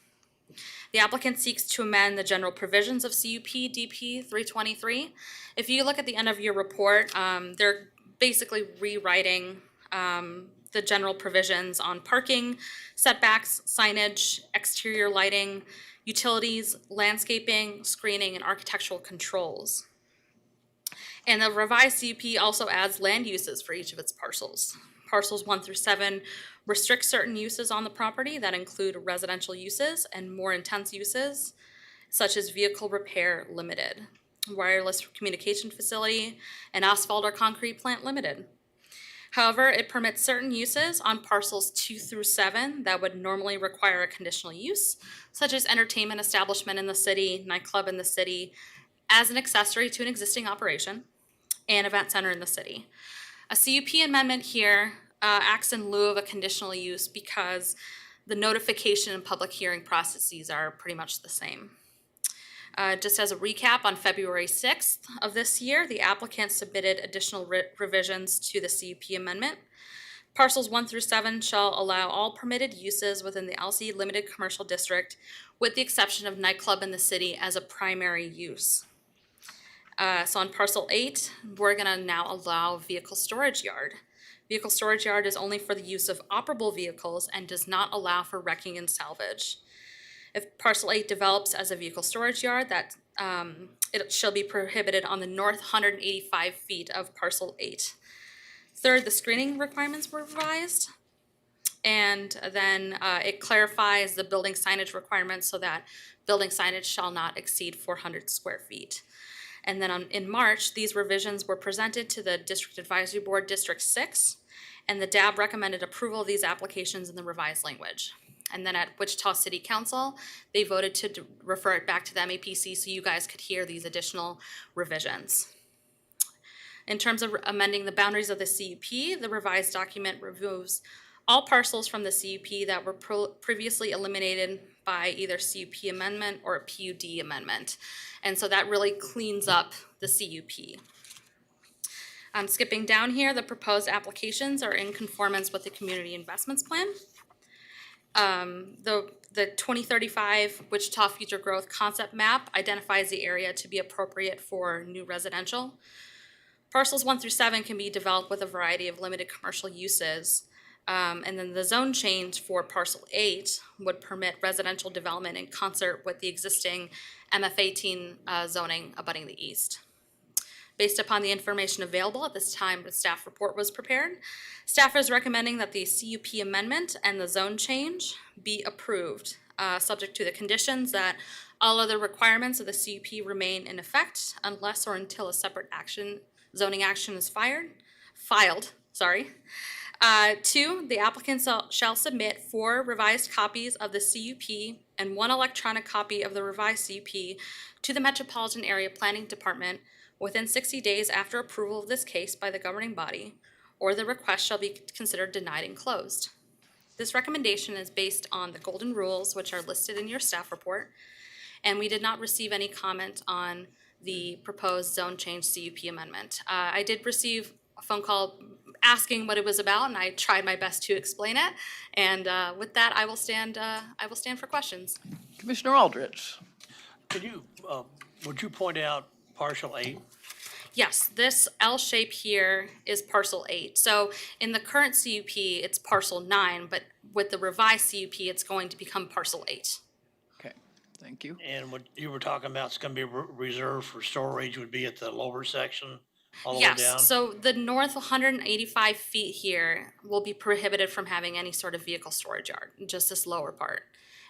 Speaker 9: The applicant seeks to amend the general provisions of CUP DP 323. If you look at the end of your report, they're basically rewriting the general provisions on parking, setbacks, signage, exterior lighting, utilities, landscaping, screening, and architectural controls. And the revised CUP also adds land uses for each of its parcels. Parcels 1 through 7 restrict certain uses on the property that include residential uses and more intense uses, such as vehicle repair limited, wireless communication facility, and asphalt or concrete plant limited. However, it permits certain uses on parcels 2 through 7 that would normally require a conditional use, such as entertainment establishment in the city, nightclub in the city, as an accessory to an existing operation, and event center in the city. A CUP amendment here acts in lieu of a conditional use because the notification and public hearing processes are pretty much the same. Just as a recap, on February 6th of this year, the applicant submitted additional revisions to the CUP amendment. Parcels 1 through 7 shall allow all permitted uses within the LC Limited Commercial District, with the exception of nightclub in the city as a primary use. So on parcel 8, we're gonna now allow vehicle storage yard. Vehicle storage yard is only for the use of operable vehicles and does not allow for wrecking and salvage. If parcel 8 develops as a vehicle storage yard, that it shall be prohibited on the north 185 feet of parcel 8. Third, the screening requirements were revised. And then it clarifies the building signage requirements so that building signage shall not exceed 400 square feet. And then in March, these revisions were presented to the District Advisory Board District 6, and the DAB recommended approval of these applications in the revised language. And then at Wichita City Council, they voted to refer it back to the MAPC so you guys could hear these additional revisions. In terms of amending the boundaries of the CUP, the revised document removes all parcels from the CUP that were previously eliminated by either CUP amendment or a PUD amendment. And so that really cleans up the CUP. Skipping down here, the proposed applications are in conformance with the Community Investments Plan. The 2035 Wichita Future Growth Concept Map identifies the area to be appropriate for new residential. Parcels 1 through 7 can be developed with a variety of limited commercial uses. And then the zone change for parcel 8 would permit residential development in concert with the existing MF18 zoning abutting the east. Based upon the information available at this time, the staff report was prepared. Staff is recommending that the CUP amendment and the zone change be approved, subject to the conditions that all other requirements of the CUP remain in effect unless or until a separate zoning action is filed. 2, the applicant shall submit 4 revised copies of the CUP and 1 electronic copy of the revised CUP to the Metropolitan Area Planning Department within 60 days after approval of this case by the governing body, or the request shall be considered denied and closed. This recommendation is based on the golden rules, which are listed in your staff report, and we did not receive any comment on the proposed zone change CUP amendment. I did receive a phone call asking what it was about, and I tried my best to explain it. And with that, I will stand for questions.
Speaker 1: Commissioner Aldrich.
Speaker 8: Could you, would you point out parcel 8?
Speaker 9: Yes, this L shape here is parcel 8. So in the current CUP, it's parcel 9, but with the revised CUP, it's going to become parcel 8.
Speaker 1: Okay, thank you.
Speaker 8: And what you were talking about, it's gonna be reserved for storage, would be at the lower section, all the way down?
Speaker 9: Yes, so the north 185 feet here will be prohibited from having any sort of vehicle storage yard, just this lower part.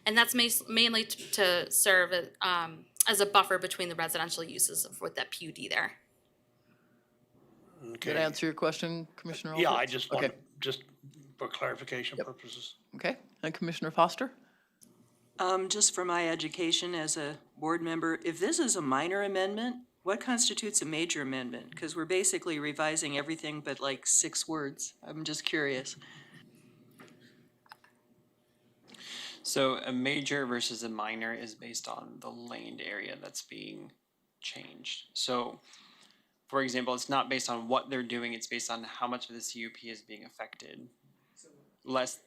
Speaker 9: And that's mainly to serve as a buffer between the residential uses with that PUD there.
Speaker 1: Did I answer your question, Commissioner Aldrich?
Speaker 8: Yeah, I just
Speaker 1: Okay.
Speaker 8: wanted, just for clarification purposes.
Speaker 1: Okay, and Commissioner Foster?
Speaker 6: Just for my education as a board member, if this is a minor amendment, what constitutes a major amendment? Because we're basically revising everything but like 6 words. I'm just curious.
Speaker 16: So a major versus a minor is based on the laned area that's being changed. So, for example, it's not based on what they're doing, it's based on how much of the CUP is being affected. Less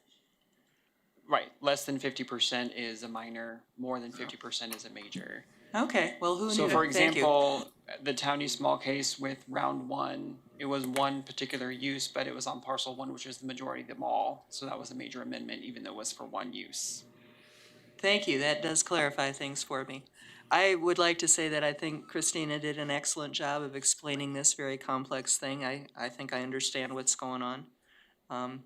Speaker 16: than 50% is a minor, more than 50% is a major.
Speaker 6: Okay, well, who knew?
Speaker 16: So for
Speaker 6: Thank you.
Speaker 16: example, the Towney small case with round 1, it was one particular use, but it was on parcel 1, which is the majority of the mall. So that was a major amendment, even though it was for one use.
Speaker 6: Thank you, that does clarify things for me. I would like to say that I think Christina did an excellent job of explaining this very complex thing. I think I understand what's going on.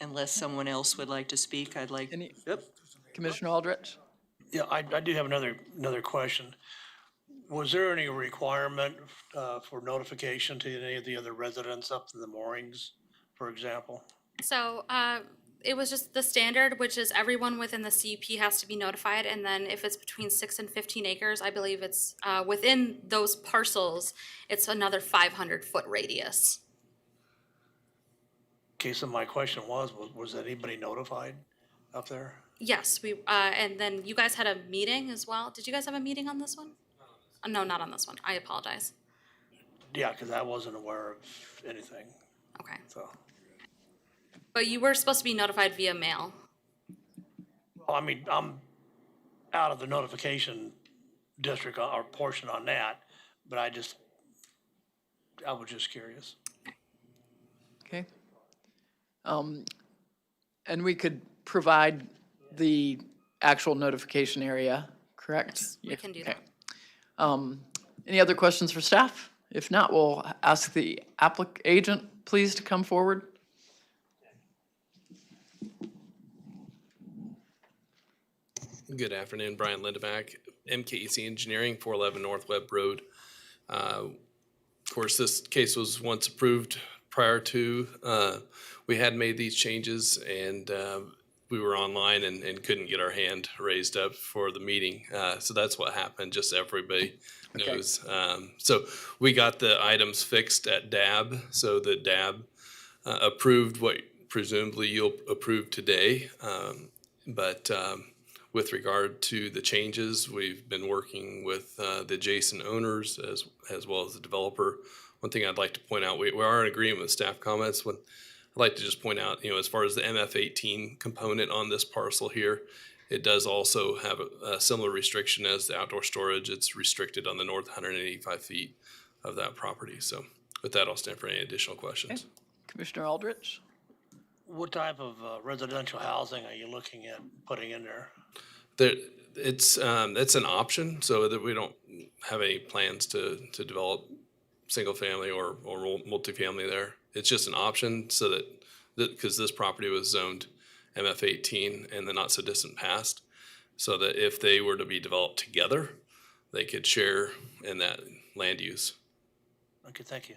Speaker 6: Unless someone else would like to speak, I'd like.
Speaker 1: Commissioner Aldrich?
Speaker 8: Yeah, I do have another question. Was there any requirement for notification to any of the other residents up in the moorings, for example?
Speaker 9: So it was just the standard, which is everyone within the CUP has to be notified, and then if it's between 6 and 15 acres, I believe it's within those parcels, it's another 500-foot radius.
Speaker 8: Okay, so my question was anybody notified up there?
Speaker 9: Yes, we and then you guys had a meeting as well. Did you guys have a meeting on this one? No, not on this one. I apologize.
Speaker 8: Yeah, because I wasn't aware of anything.
Speaker 9: Okay.
Speaker 8: So,
Speaker 9: But you were supposed to be notified via mail.
Speaker 8: well, I mean, I'm out of the notification district or portion on that, but I was just curious.
Speaker 1: Okay. And we could provide the actual notification area, correct?
Speaker 9: Yes, we can do that.
Speaker 1: Any other questions for staff? If not, we'll ask the agent, please, to come forward.
Speaker 19: Good afternoon, Brian Lindeback, MKEC Engineering, 411 North Webb Road. Of course, this case was once approved prior to, we had made these changes, and we were online and couldn't get our hand raised up for the meeting. So that's what happened, just so everybody knows. So we got the items fixed at DAB, so the DAB approved what presumably you'll approve today. But with regard to the changes, we've been working with the adjacent owners as well as the developer. One thing I'd like to point out, we are in agreement with staff comments. I'd like to just point out, as far as the MF18 component on this parcel here, it does also have a similar restriction as the outdoor storage. It's restricted on the north 185 feet of that property. So with that, I'll stand for any additional questions.
Speaker 1: Okay. Commissioner Aldrich?
Speaker 8: What type of residential housing are you looking at putting in there?
Speaker 19: It's an option, so that we don't have any plans to develop single family or multifamily there. It's just an option so that because this property was zoned MF18 in the not so distant past, so that if they were to be developed together, they could share in that land use.
Speaker 8: Okay, thank you.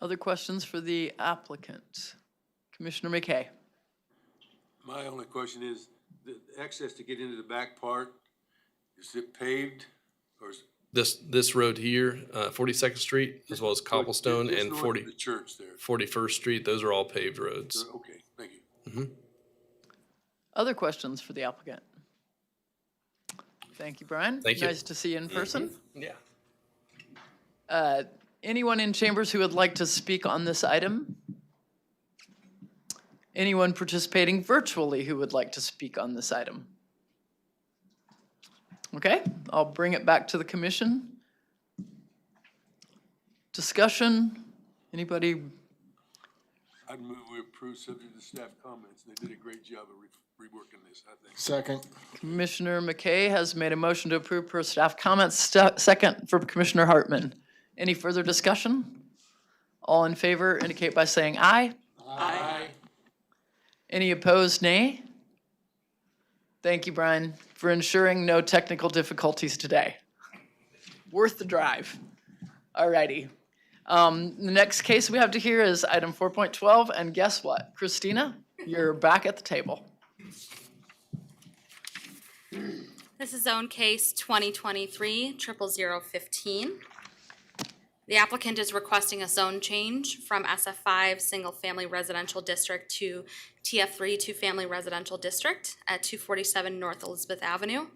Speaker 1: Other questions for the applicant? Commissioner McKay?
Speaker 7: My only question is, the access to get into the back part, is it paved or is?
Speaker 19: This road here, 42nd Street, as well as Cobblestone
Speaker 7: Just
Speaker 19: and
Speaker 7: north of the church there.
Speaker 19: 41st Street, those are all paved roads.
Speaker 7: Okay, thank you.
Speaker 19: Mm-hmm.
Speaker 1: Other questions for the applicant? Thank you, Brian.
Speaker 19: Thank you.
Speaker 1: Nice to see you in person.
Speaker 19: Yeah.
Speaker 1: Anyone in chambers who would like to speak on this item? Anyone participating virtually who would like to speak on this item? Okay, I'll bring it back to the commission. Discussion, anybody?
Speaker 7: I'd move we approve subject to staff comments. They did a great job of reworking this, I think.
Speaker 15: Second.
Speaker 1: Commissioner McKay has made a motion to approve per staff comments. Second for Commissioner Hartman. Any further discussion? All in favor indicate by saying aye.
Speaker 17: Aye.
Speaker 1: Any opposed, nay? Thank you, Brian, for ensuring no technical difficulties today. Worth the drive. All righty. The next case we have to hear is item 4.12, and guess what? Christina, you're back at the table.
Speaker 9: This is zone case 2023-00015. The applicant is requesting a zone change from SF5 Single Family Residential District to TF3 Two Family Residential District at 247 North Elizabeth Avenue.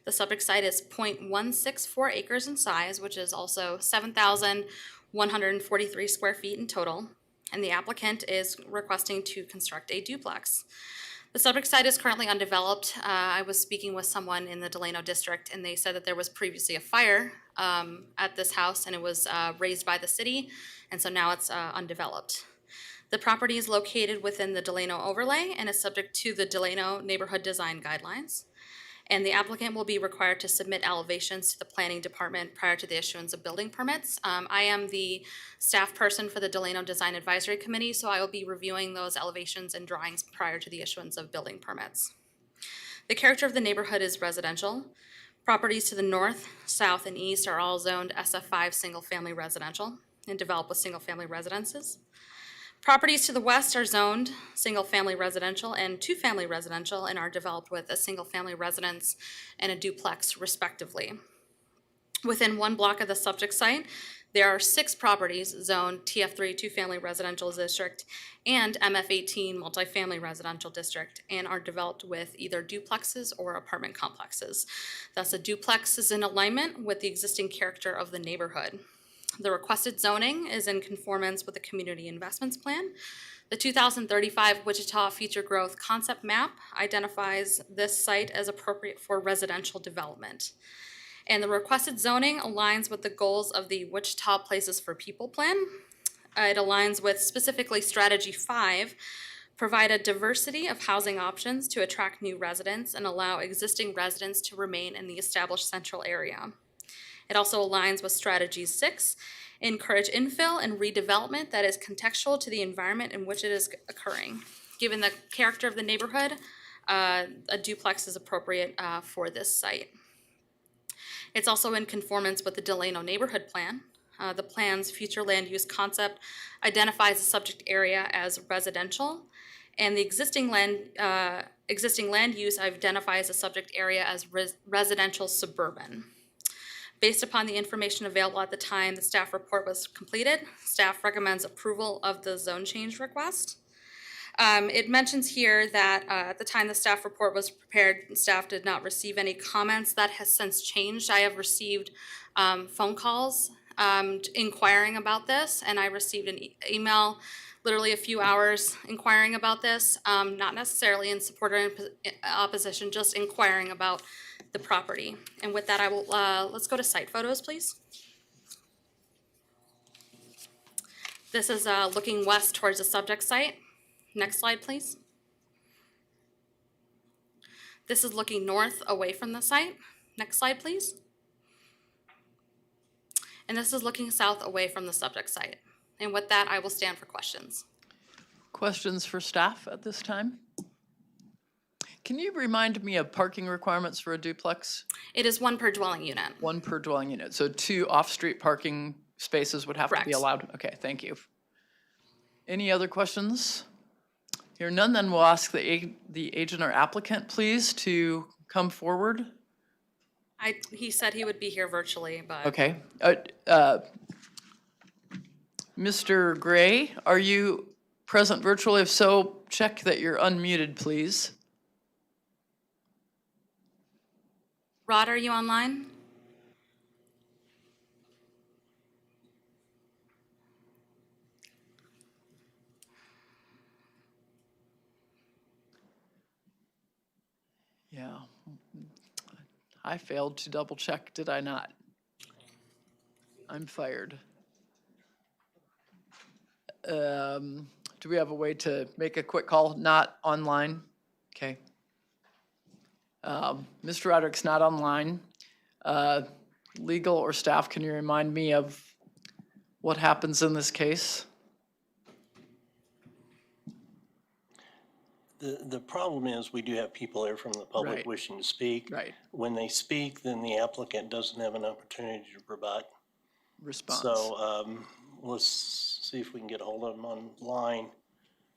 Speaker 9: The subject site is 0.164 acres in size, which is also 7,143 square feet in total, and the applicant is requesting to construct a duplex. The subject site is currently undeveloped. I was speaking with someone in the Delano district, and they said that there was previously a fire at this house, and it was raised by the city, and so now it's undeveloped. The property is located within the Delano overlay and is subject to the Delano neighborhood design guidelines. And the applicant will be required to submit elevations to the planning department prior to the issuance of building permits. I am the staff person for the Delano Design Advisory Committee, so I will be reviewing those elevations and drawings prior to the issuance of building permits. The character of the neighborhood is residential. Properties to the north, south, and east are all zoned SF5 single-family residential and developed with single-family residences. Properties to the west are zoned single-family residential and two-family residential and are developed with a single-family residence and a duplex respectively. Within one block of the subject site, there are 6 properties zoned TF3 Two-Family Residential District and MF18 Multifamily Residential District and are developed with either duplexes or apartment complexes. Thus, a duplex is in alignment with the existing character of the neighborhood. The requested zoning is in conformance with the Community Investments Plan. The 2035 Wichita Future Growth Concept Map identifies this site as appropriate for residential development. And the requested zoning aligns with the goals of the Wichita Places for People Plan. It aligns with specifically Strategy 5, provide a diversity of housing options to attract new residents and allow existing residents to remain in the established central area. It also aligns with Strategy 6, encourage infill and redevelopment that is contextual to the environment in which it is occurring. Given the character of the neighborhood, a duplex is appropriate for this site. It's also in conformance with the Delano Neighborhood Plan. The plan's future land use concept identifies the subject area as residential, and the existing land use identifies the subject area as residential suburban. Based upon the information available at the time the staff report was completed, staff recommends approval of the zone change request. It mentions here that at the time the staff report was prepared, staff did not receive any comments. That has since changed. I have received phone calls inquiring about this, and I received an email literally a few hours inquiring about this, not necessarily in support or in opposition, just inquiring about the property. And with that, I will let's go to site photos, please. This is looking west towards the subject site. Next slide, please. This is looking north away from the site. Next slide, please. And this is looking south away from the subject site. And with that, I will stand for questions.
Speaker 1: Questions for staff at this time? Can you remind me of parking requirements for a duplex?
Speaker 9: It is 1 per dwelling unit.
Speaker 1: 1 per dwelling unit. So 2 off-street parking spaces would have to be allowed? Okay, thank you. Any other questions? Hearing none, then we'll ask the agent or applicant, please, to come forward.
Speaker 9: He said he would be here virtually, but.
Speaker 1: Okay. Mr. Gray, are you present virtually? If so, check that you're unmuted, please.
Speaker 9: Rod, are you online?
Speaker 1: Yeah. I failed to double check, did I not? I'm fired. Do we have a way to make a quick call? Not online? Okay. Mr. Roderick's not online. Legal or staff, can you remind me of what happens in this case?
Speaker 20: The problem is we do have people there from the public
Speaker 1: Right.
Speaker 20: wishing to speak.
Speaker 1: Right.
Speaker 20: When they speak, then the applicant doesn't have an opportunity to provide.
Speaker 1: Response.
Speaker 20: So let's see if we can get a hold of them online,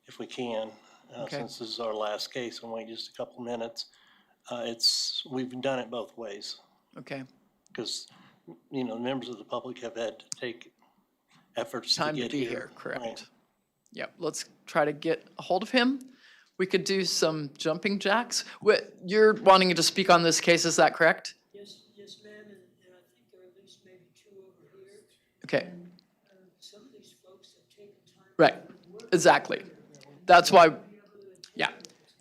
Speaker 20: if we can.
Speaker 1: Okay.
Speaker 20: Since this is our last case, and wait just a couple minutes. We've done it both ways.
Speaker 1: Okay.
Speaker 20: Because, the members of the public have had to take efforts to
Speaker 1: Time to
Speaker 20: get
Speaker 1: be
Speaker 20: here.
Speaker 1: here, correct.
Speaker 20: Right.
Speaker 1: Yep, let's try to get a hold of him. We could do some jumping jacks. You're wanting to speak on this case, is that correct?
Speaker 21: Yes, ma'am, and I think there are at least maybe two over here.
Speaker 1: Okay,
Speaker 21: Some of these folks have taken time.
Speaker 1: right, exactly. That's why, yeah,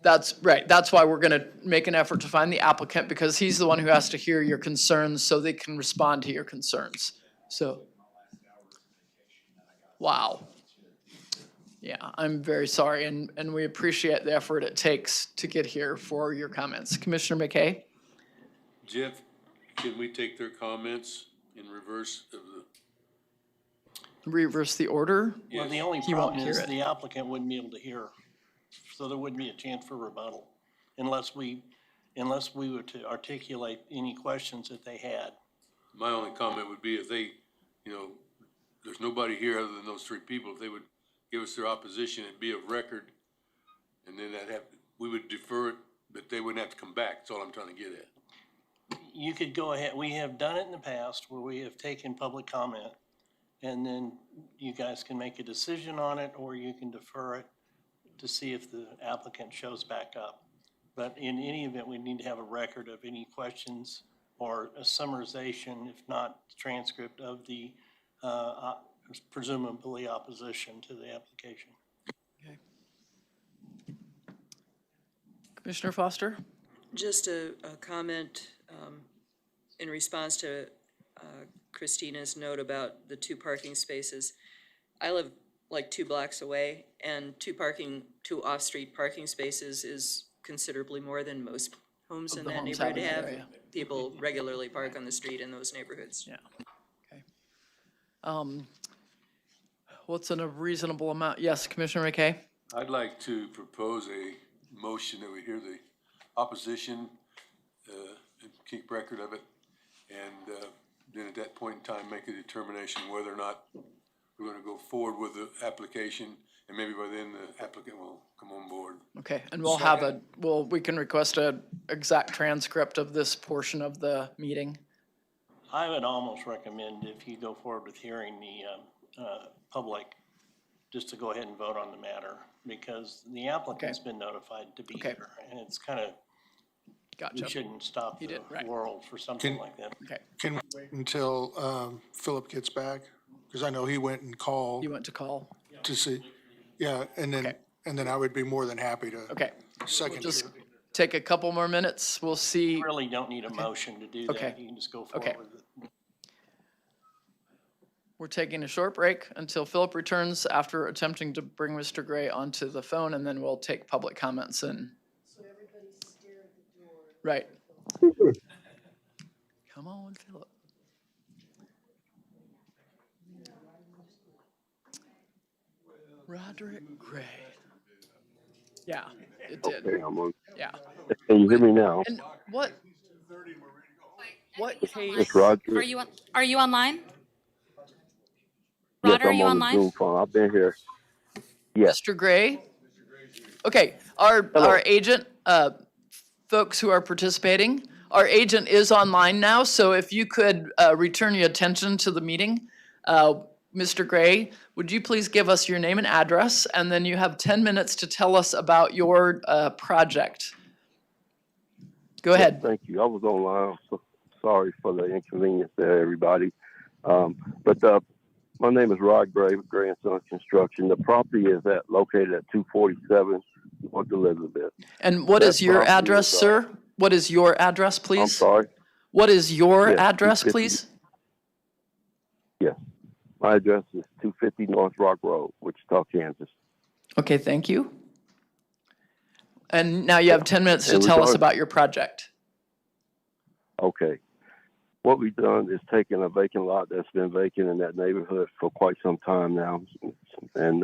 Speaker 1: that's right. That's why we're gonna make an effort to find the applicant, because he's the one who has to hear your concerns so they can respond to your concerns. So, wow. Yeah, I'm very sorry, and we appreciate the effort it takes to get here for your comments. Commissioner McKay?
Speaker 7: Jeff, can we take their comments in reverse of the?
Speaker 1: Reverse the order?
Speaker 20: Well, the only
Speaker 1: He won't
Speaker 20: problem
Speaker 1: hear
Speaker 20: is
Speaker 1: it.
Speaker 20: the applicant wouldn't be able to hear. So there wouldn't be a chance for rebuttal unless we were to articulate any questions that they had.
Speaker 7: My only comment would be if they, there's nobody here other than those three people, if they would give us their opposition and be of record, and then we would defer it, but they wouldn't have to come back. That's all I'm trying to get at.
Speaker 20: You could go ahead, we have done it in the past where we have taken public comment, and then you guys can make a decision on it, or you can defer it to see if the applicant shows back up. But in any event, we need to have a record of any questions or a summarization, if not transcript of the presumably opposition to the application.
Speaker 1: Okay. Commissioner Foster?
Speaker 6: Just a comment in response to Christina's note about the two parking spaces. I live like 2 blocks away, and two off-street parking spaces is considerably more than most homes in
Speaker 1: The
Speaker 6: that
Speaker 1: homes
Speaker 6: neighborhood
Speaker 1: in that
Speaker 6: have.
Speaker 1: area.
Speaker 6: People regularly park on the street in those neighborhoods.
Speaker 1: Yeah. Okay. What's a reasonable amount? Yes, Commissioner McKay?
Speaker 7: I'd like to propose a motion that we hear the opposition, and keep record of it, and then at that point in time, make a determination whether or not we're gonna go forward with the application, and maybe by then the applicant will come on board.
Speaker 1: Okay, and we'll have we can request a exact transcript of this portion of the meeting.
Speaker 20: I would almost recommend if you go forward with hearing the public, just to go ahead and vote on the matter, because the applicant's been notified to be here, and it's kind of,
Speaker 1: Gotcha.
Speaker 20: we shouldn't stop the world for something like that.
Speaker 1: Okay.
Speaker 15: Can we wait until Philip gets back? Because I know he went and called.
Speaker 1: You went to call?
Speaker 15: To see, yeah, and then I would be more than happy to.
Speaker 1: Okay.
Speaker 15: Second.
Speaker 1: Just take a couple more minutes. We'll see.
Speaker 20: You really don't need a motion to do that.
Speaker 1: Okay.
Speaker 20: You can just go forward with it.
Speaker 1: We're taking a short break until Philip returns after attempting to bring Mr. Gray onto the phone, and then we'll take public comments and.
Speaker 21: So everybody's staring at the door.
Speaker 1: Right. Come on, Philip. Roderick Gray. Yeah, it did.
Speaker 22: Okay, I'm on.
Speaker 1: Yeah.
Speaker 22: Can you hear me now?
Speaker 1: And what case?
Speaker 22: It's Roger.
Speaker 9: Are you online?
Speaker 22: Yes,
Speaker 9: Rod, are
Speaker 22: I'm
Speaker 9: you
Speaker 22: on the
Speaker 9: online?
Speaker 22: Zoom phone. I've been here. Yes.
Speaker 1: Mr. Gray? Okay, our agent, folks who are participating, our agent is online now, so if you could return your attention to the meeting. Mr. Gray, would you please give us your name and address, and then you have 10 minutes to tell us about your project. Go ahead.
Speaker 22: Thank you. I was online, so sorry for the inconvenience there, everybody. But my name is Rod Gray with Gray & Son Construction. The property is located at 247 North Elizabeth.
Speaker 1: And what is your address, sir? What is your address, please?
Speaker 22: I'm sorry.
Speaker 1: What is your
Speaker 22: Yes,
Speaker 1: address,
Speaker 22: 250
Speaker 1: please?
Speaker 22: Yes. My address is 250 North Rock Road, Wichita, Kansas.
Speaker 1: Okay, thank you. And now you have 10 minutes to
Speaker 22: And
Speaker 1: tell us
Speaker 22: regard-
Speaker 1: about your project.
Speaker 22: Okay. What we've done is taken a vacant lot that's been vacant in that neighborhood for quite some time now and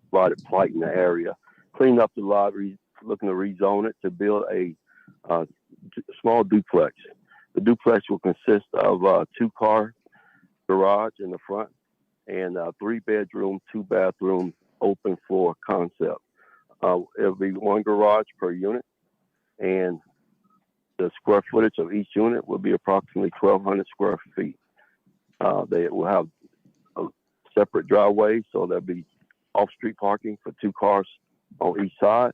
Speaker 22: provided plight in the area. Cleaned up the lot, looking to rezone it to build a small duplex. The duplex will consist of a 2-car garage in the front and a 3-bedroom, 2-bathroom open floor concept. It'll be 1 garage per unit, and the square footage of each unit will be approximately 1,200 square feet. They will have a separate driveway, so there'll be off-street parking for 2 cars on each side,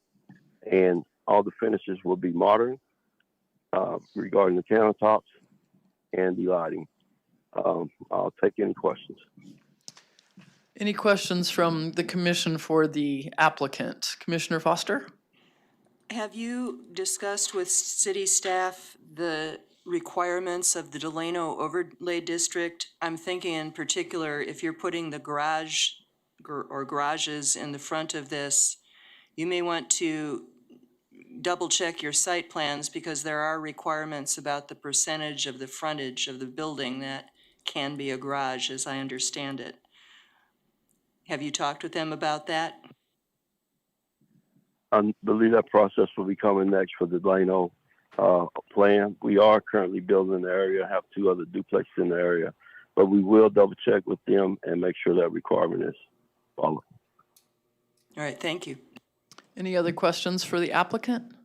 Speaker 22: and all the finishes will be modern regarding the countertops and the lighting. I'll take any questions.
Speaker 1: Any questions from the commission for the applicant? Commissioner Foster?
Speaker 6: Have you discussed with city staff the requirements of the Delano overlay district? I'm thinking in particular, if you're putting the garage or garages in the front of this, you may want to double check your site plans because there are requirements about the percentage of the frontage of the building that can be a garage, as I understand it. Have you talked with them about that?
Speaker 22: I believe that process will be coming next for the Delano plan. We are currently building in the area, have 2 other duplexes in the area, but we will double check with them and make sure that requirement is followed.
Speaker 6: All right, thank you.
Speaker 1: Any other questions for the applicant?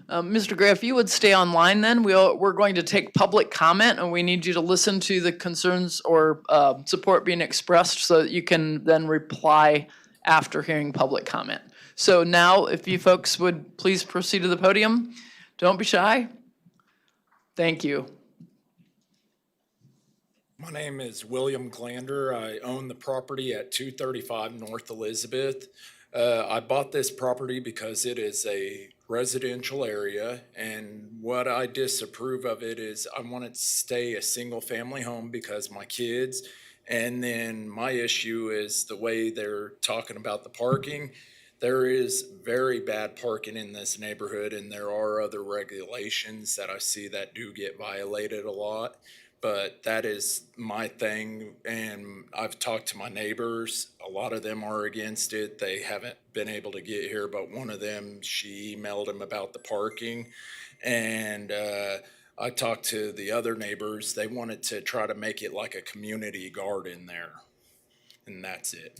Speaker 1: Mr. Gray, if you would stay online then, we're going to take public comment and we need you to listen to the concerns or support being expressed so that you can then reply after hearing public comment. So now, if you folks would please proceed to the podium. Don't be shy. Thank you.
Speaker 2: My name is William Glander. I own the property at 235 North Elizabeth. I bought this property because it is a residential area, and what I disapprove of it is I want it to stay a single family home because my kids, and then my issue is the way they're talking about the parking. There is very bad parking in this neighborhood, and there are other regulations that I see that do get violated a lot. But that is my thing, and I've talked to my neighbors. A lot of them are against it. They haven't been able to get here, but one of them, she emailed him about the parking. And I talked to the other neighbors. They wanted to try to make it like a community garden there, and that's it.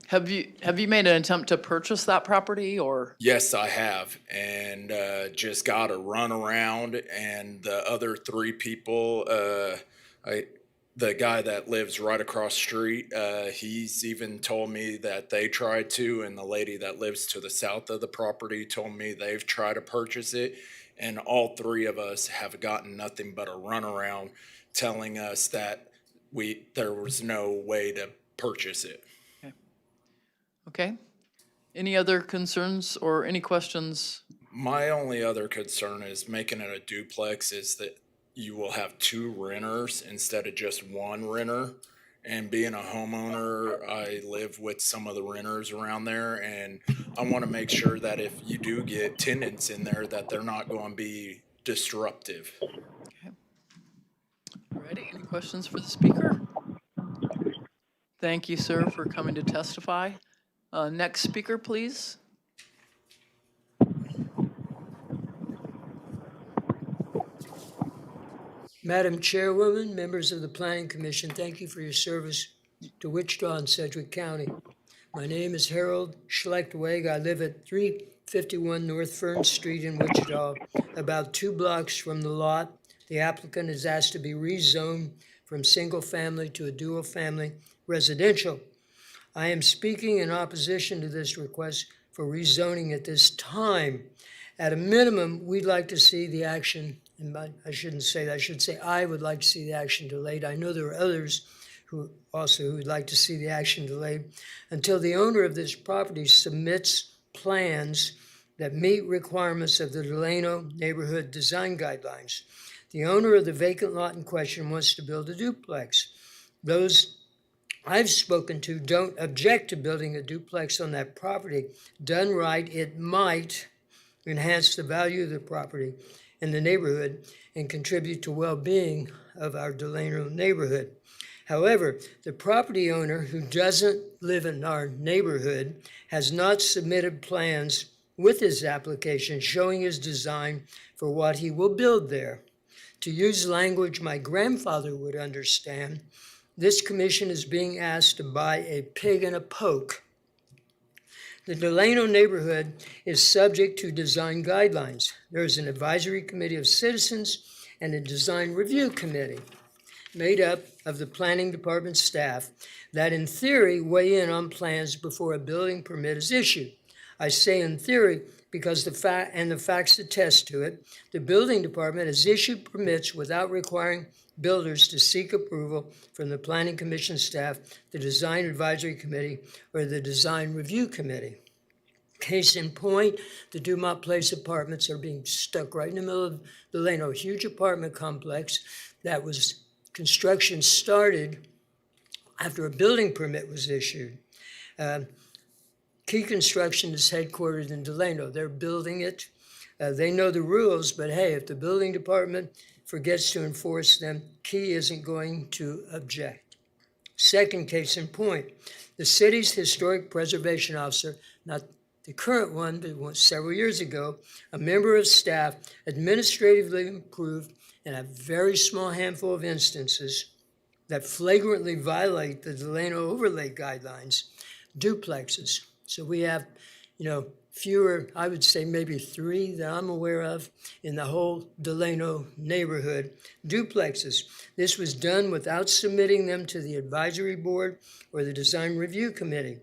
Speaker 1: Have you made an attempt to purchase that property or?
Speaker 2: Yes, I have, and just got a run around, and the other 3 people, the guy that lives right across the street, he's even told me that they tried to, and the lady that lives to the south of the property told me they've tried to purchase it, and all 3 of us have gotten nothing but a runaround telling us that there was no way to purchase it.
Speaker 1: Okay. Any other concerns or any questions?
Speaker 2: My only other concern is making it a duplex is that you will have 2 renters instead of just 1 renter. And being a homeowner, I live with some of the renters around there, and I want to make sure that if you do get tenants in there, that they're not going to be disruptive.
Speaker 1: Okay. All righty. Any questions for the speaker? Thank you, sir, for coming to testify. Next speaker, please.
Speaker 3: Madam Chairwoman, members of the Planning Commission, thank you for your service to Wichita and Sedgwick County. My name is Harold Schlechtweg. I live at 351 North Fern Street in Wichita, about 2 blocks from the lot. The applicant is asked to be rezoned from single family to a dual family residential. I am speaking in opposition to this request for rezoning at this time. At a minimum, we'd like to see the action, and I shouldn't say that, I should say I would like to see the action delayed. I know there are others who would like to see the action delayed until the owner of this property submits plans that meet requirements of the Delano Neighborhood Design Guidelines. The owner of the vacant lot in question wants to build a duplex. Those I've spoken to don't object to building a duplex on that property. Done right, it might enhance the value of the property in the neighborhood and contribute to well-being of our Delano neighborhood. However, the property owner who doesn't live in our neighborhood has not submitted plans with his application showing his design for what he will build there. To use language my grandfather would understand, this commission is being asked to buy a pig in a poke. The Delano neighborhood is subject to design guidelines. There is an advisory committee of citizens and a design review committee made up of the planning department staff that in theory weigh in on plans before a building permit is issued. I say in theory because the facts attest to it. The building department has issued permits without requiring builders to seek approval from the planning commission staff, the design advisory committee, or the design review committee. Case in point, the Dumont Place apartments are being stuck right in the middle of Delano, a huge apartment complex that was construction started after a building permit was issued. Key Construction is headquartered in Delano. They're building it. They know the rules, but hey, if the building department forgets to enforce them, Key isn't going to object. Second case in point, the city's historic preservation officer, not the current one, but several years ago, a member of staff administratively approved in a very small handful of instances that flagrantly violate the Delano overlay guidelines, duplexes. So we have, fewer, I would say maybe 3 that I'm aware of in the whole Delano neighborhood, duplexes. This was done without submitting them to the advisory board or the design review committee.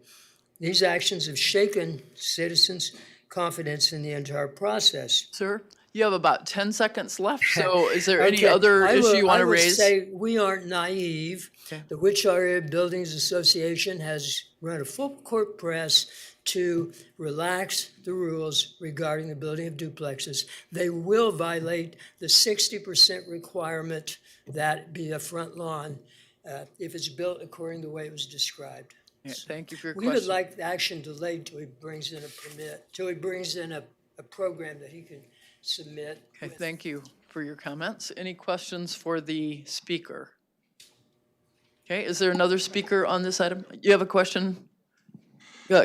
Speaker 3: These actions have shaken citizens' confidence in the entire process.
Speaker 1: Sir, you have about 10 seconds left, so is there any other issue you want to raise?
Speaker 3: I would say we aren't naive.
Speaker 1: Okay.
Speaker 3: The Wichita Area Buildings Association has run a full court press to relax the rules regarding the building of duplexes. They will violate the 60% requirement that be a front lawn if it's built according to the way it was described.
Speaker 1: Yeah, thank you for your
Speaker 3: We
Speaker 1: question.
Speaker 3: would like the action delayed till he brings in a permit, till he brings in a program that he can submit.
Speaker 1: Okay, thank you for your comments. Any questions for the speaker? Okay, is there another speaker on this item? You have a question?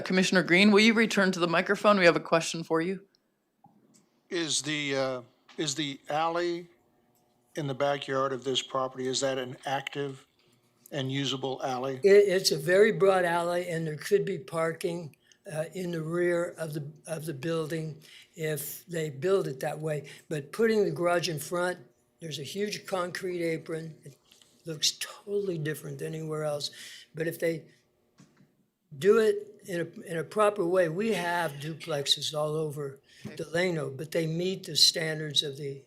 Speaker 1: Commissioner Green, will you return to the microphone? We have a question for you.
Speaker 15: Is the alley in the backyard of this property, is that an active and usable alley?
Speaker 3: It's a very broad alley, and there could be parking in the rear of the building if they build it that way. But putting the garage in front, there's a huge concrete apron. It looks totally different than anywhere else. But if they do it in a proper way, we have duplexes all over Delano, but they meet the standards of the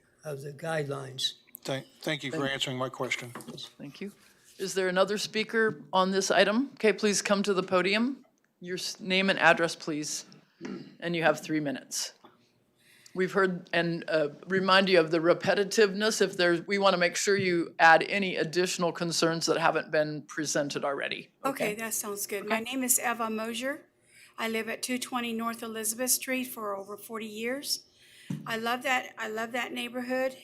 Speaker 3: guidelines.
Speaker 15: Thank you for answering my question.
Speaker 1: Thank you. Is there another speaker on this item? Okay, please come to the podium. Your name and address, please. And you have 3 minutes. We've heard and remind you of the repetitiveness. We want to make sure you add any additional concerns that haven't been presented already.
Speaker 4: Okay, that sounds good. My name is Eva Mosier. I live at 220 North Elizabeth Street for over 40 years. I love that neighborhood.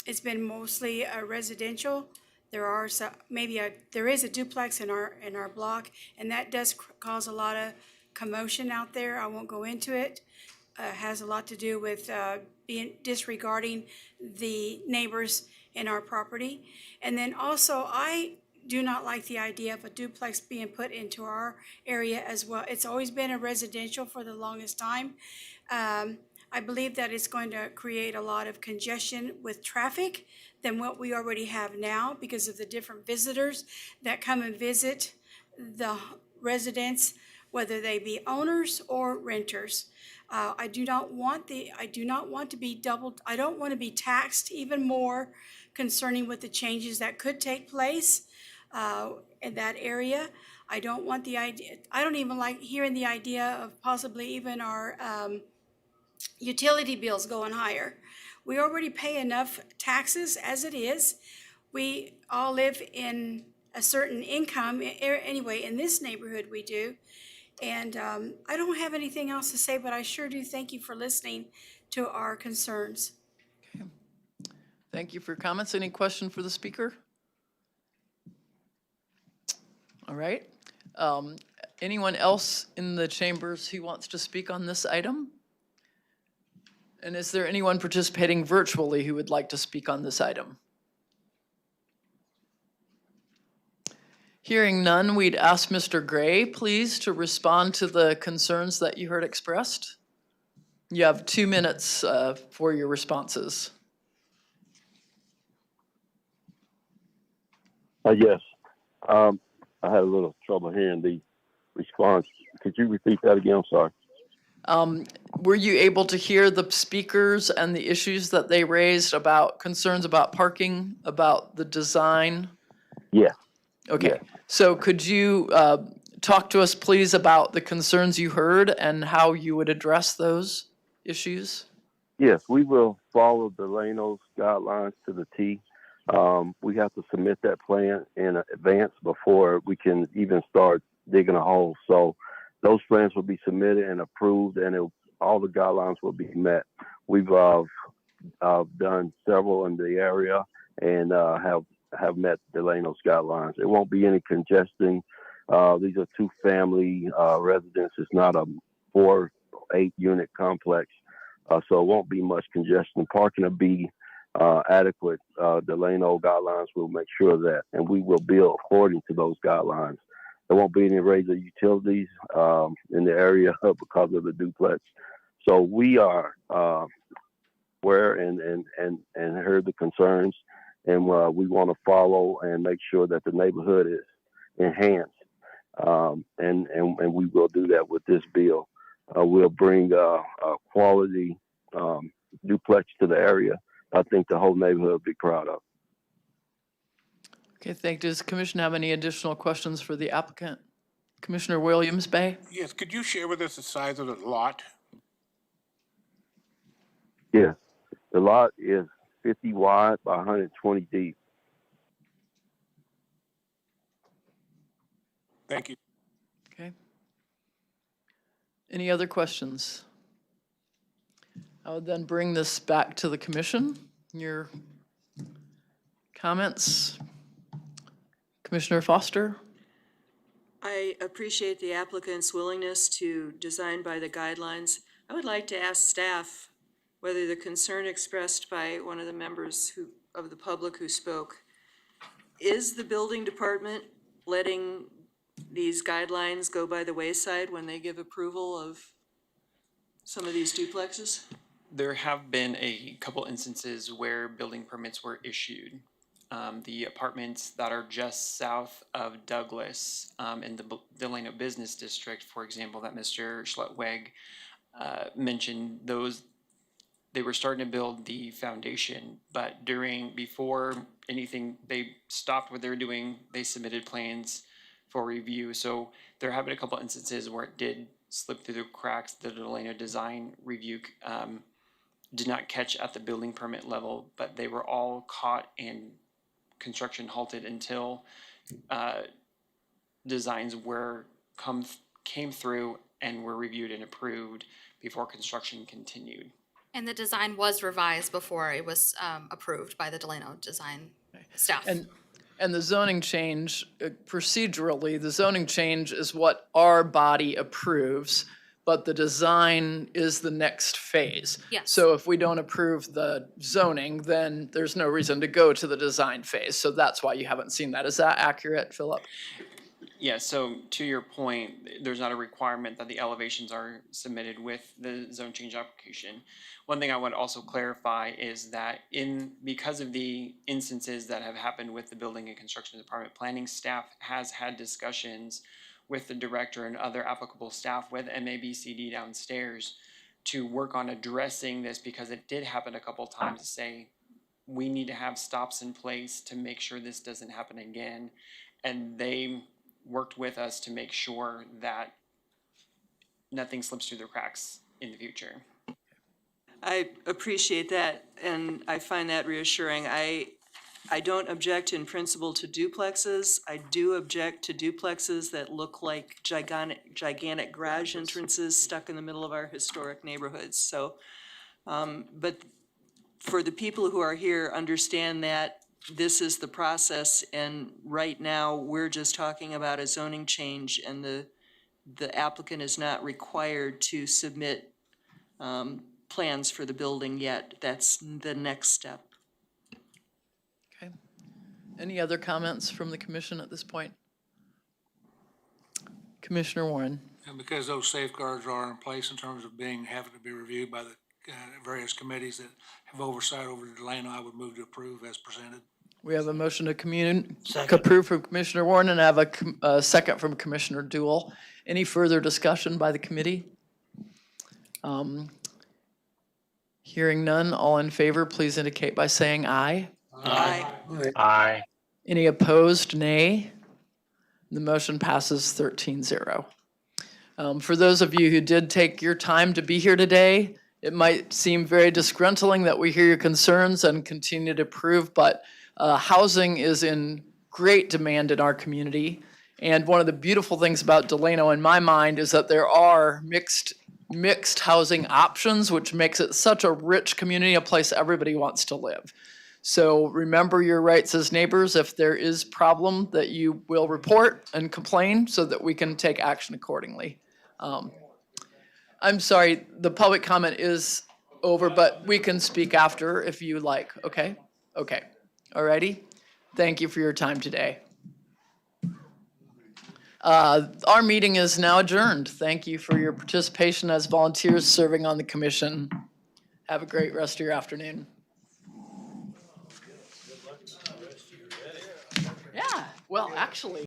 Speaker 4: It's been mostly residential. There is a duplex in our block, and that does cause a lot of commotion out there. I won't go into it. Has a lot to do with disregarding the neighbors in our property. And then also, I do not like the idea of a duplex being put into our area as well. It's always been a residential for the longest time. I believe that it's going to create a lot of congestion with traffic than what we already have now because of the different visitors that come and visit the residents, whether they be owners or renters. I do not want to be doubled. I don't want to be taxed even more concerning with the changes that could take place in that area. I don't want the idea, I don't even like hearing the idea of possibly even our utility bills going higher. We already pay enough taxes as it is. We all live in a certain income, anyway, in this neighborhood we do. And I don't have anything else to say, but I sure do thank you for listening to our concerns.
Speaker 1: Thank you for your comments. Any question for the speaker? All right. Anyone else in the chambers who wants to speak on this item? And is there anyone participating virtually who would like to speak on this item? Hearing none, we'd ask Mr. Gray, please, to respond to the concerns that you heard expressed. You have 2 minutes for your responses.
Speaker 22: Yes. I had a little trouble hearing the response. Could you repeat that again? I'm sorry.
Speaker 1: Were you able to hear the speakers and the issues that they raised about concerns about parking, about the design?
Speaker 22: Yeah.
Speaker 1: Okay.
Speaker 22: Yeah.
Speaker 1: So could you talk to us, please, about the concerns you heard and how you would address those issues?
Speaker 22: Yes, we will follow Delano's guidelines to the T. We have to submit that plan in advance before we can even start digging a hole. So those plans will be submitted and approved, and all the guidelines will be met. We've done several in the area and have met Delano's guidelines. It won't be any congesting. These are 2-family residences. It's not a 4 or 8 unit complex. So it won't be much congestion. Parking will be adequate. Delano guidelines will make sure of that, and we will build according to those guidelines. There won't be any raise of utilities in the area because of the duplex. So we are aware and heard the concerns, and we want to follow and make sure that the neighborhood is enhanced. And we will do that with this bill. We'll bring a quality duplex to the area. I think the whole neighborhood will be proud of.
Speaker 1: Okay, thank you. Does the commission have any additional questions for the applicant? Commissioner Williams Bay?
Speaker 18: Yes, could you share with us the size of the lot?
Speaker 22: Yes, the lot is 50 wide by 120 deep.
Speaker 18: Thank you.
Speaker 1: Okay. Any other questions? I would then bring this back to the commission. Your comments? Commissioner Foster?
Speaker 6: I appreciate the applicant's willingness to design by the guidelines. I would like to ask staff whether the concern expressed by one of the members of the public who spoke, is the building department letting these guidelines go by the wayside when they give approval of some of these duplexes?
Speaker 16: There have been a couple instances where building permits were issued. The apartments that are just south of Douglas in the Delano Business District, for example, that Mr. Schlettweg mentioned, they were starting to build the foundation, but before anything, they stopped what they were doing. They submitted plans for review. So there have been a couple instances where it did slip through the cracks. The Delano design review did not catch at the building permit level, but they were all caught and construction halted until designs came through and were reviewed and approved before construction continued.
Speaker 9: And the design was revised before it was approved by the Delano design staff.
Speaker 1: And the zoning change, procedurally, the zoning change is what our body approves, but the design is the next phase.
Speaker 9: Yes.
Speaker 1: So if we don't approve the zoning, then there's no reason to go to the design phase. So that's why you haven't seen that. Is that accurate, Philip?
Speaker 16: Yeah, so to your point, there's not a requirement that the elevations are submitted with the zone change application. One thing I want to also clarify is that because of the instances that have happened with the building and construction department, planning staff has had discussions with the director and other applicable staff with MAPC downstairs to work on addressing this, because it did happen a couple times to say, we need to have stops in place to make sure this doesn't happen again. And worked with us to make sure that nothing slips through the cracks in the future.
Speaker 6: I appreciate that, and I find that reassuring. I don't object in principle to duplexes. I do object to duplexes that look like gigantic garage entrances stuck in the middle of our historic neighborhoods. So, but for the people who are here, understand that this is the process, and right now, we're just talking about a zoning change, and the applicant is not required to submit plans for the building yet. That's the next step.
Speaker 1: Okay. Any other comments from the commission at this point? Commissioner Warren.
Speaker 10: And because those safeguards are in place in terms of having to be reviewed by the various committees that have oversight over Delano, I would move to approve as presented.
Speaker 1: We have a motion to approve from Commissioner Warren and have a second from Commissioner Duell. Any further discussion by the committee? Hearing none, all in favor, please indicate by saying aye.
Speaker 6: Aye.
Speaker 10: Aye.
Speaker 1: Any opposed, nay? The motion passes 13-0. For those of you who did take your time to be here today, it might seem very disgruntling that we hear your concerns and continue to approve, but housing is in great demand in our community. And one of the beautiful things about Delano, in my mind, is that there are mixed housing options, which makes it such a rich community, a place everybody wants to live. So remember your rights as neighbors. If there is problem, that you will report and complain so that we can take action accordingly. I'm sorry, the public comment is over, but we can speak after if you like, okay? Okay, alrighty. Thank you for your time today. Our meeting is now adjourned. Thank you for your participation as volunteers serving on the commission. Have a great rest of your afternoon. Yeah, well, actually.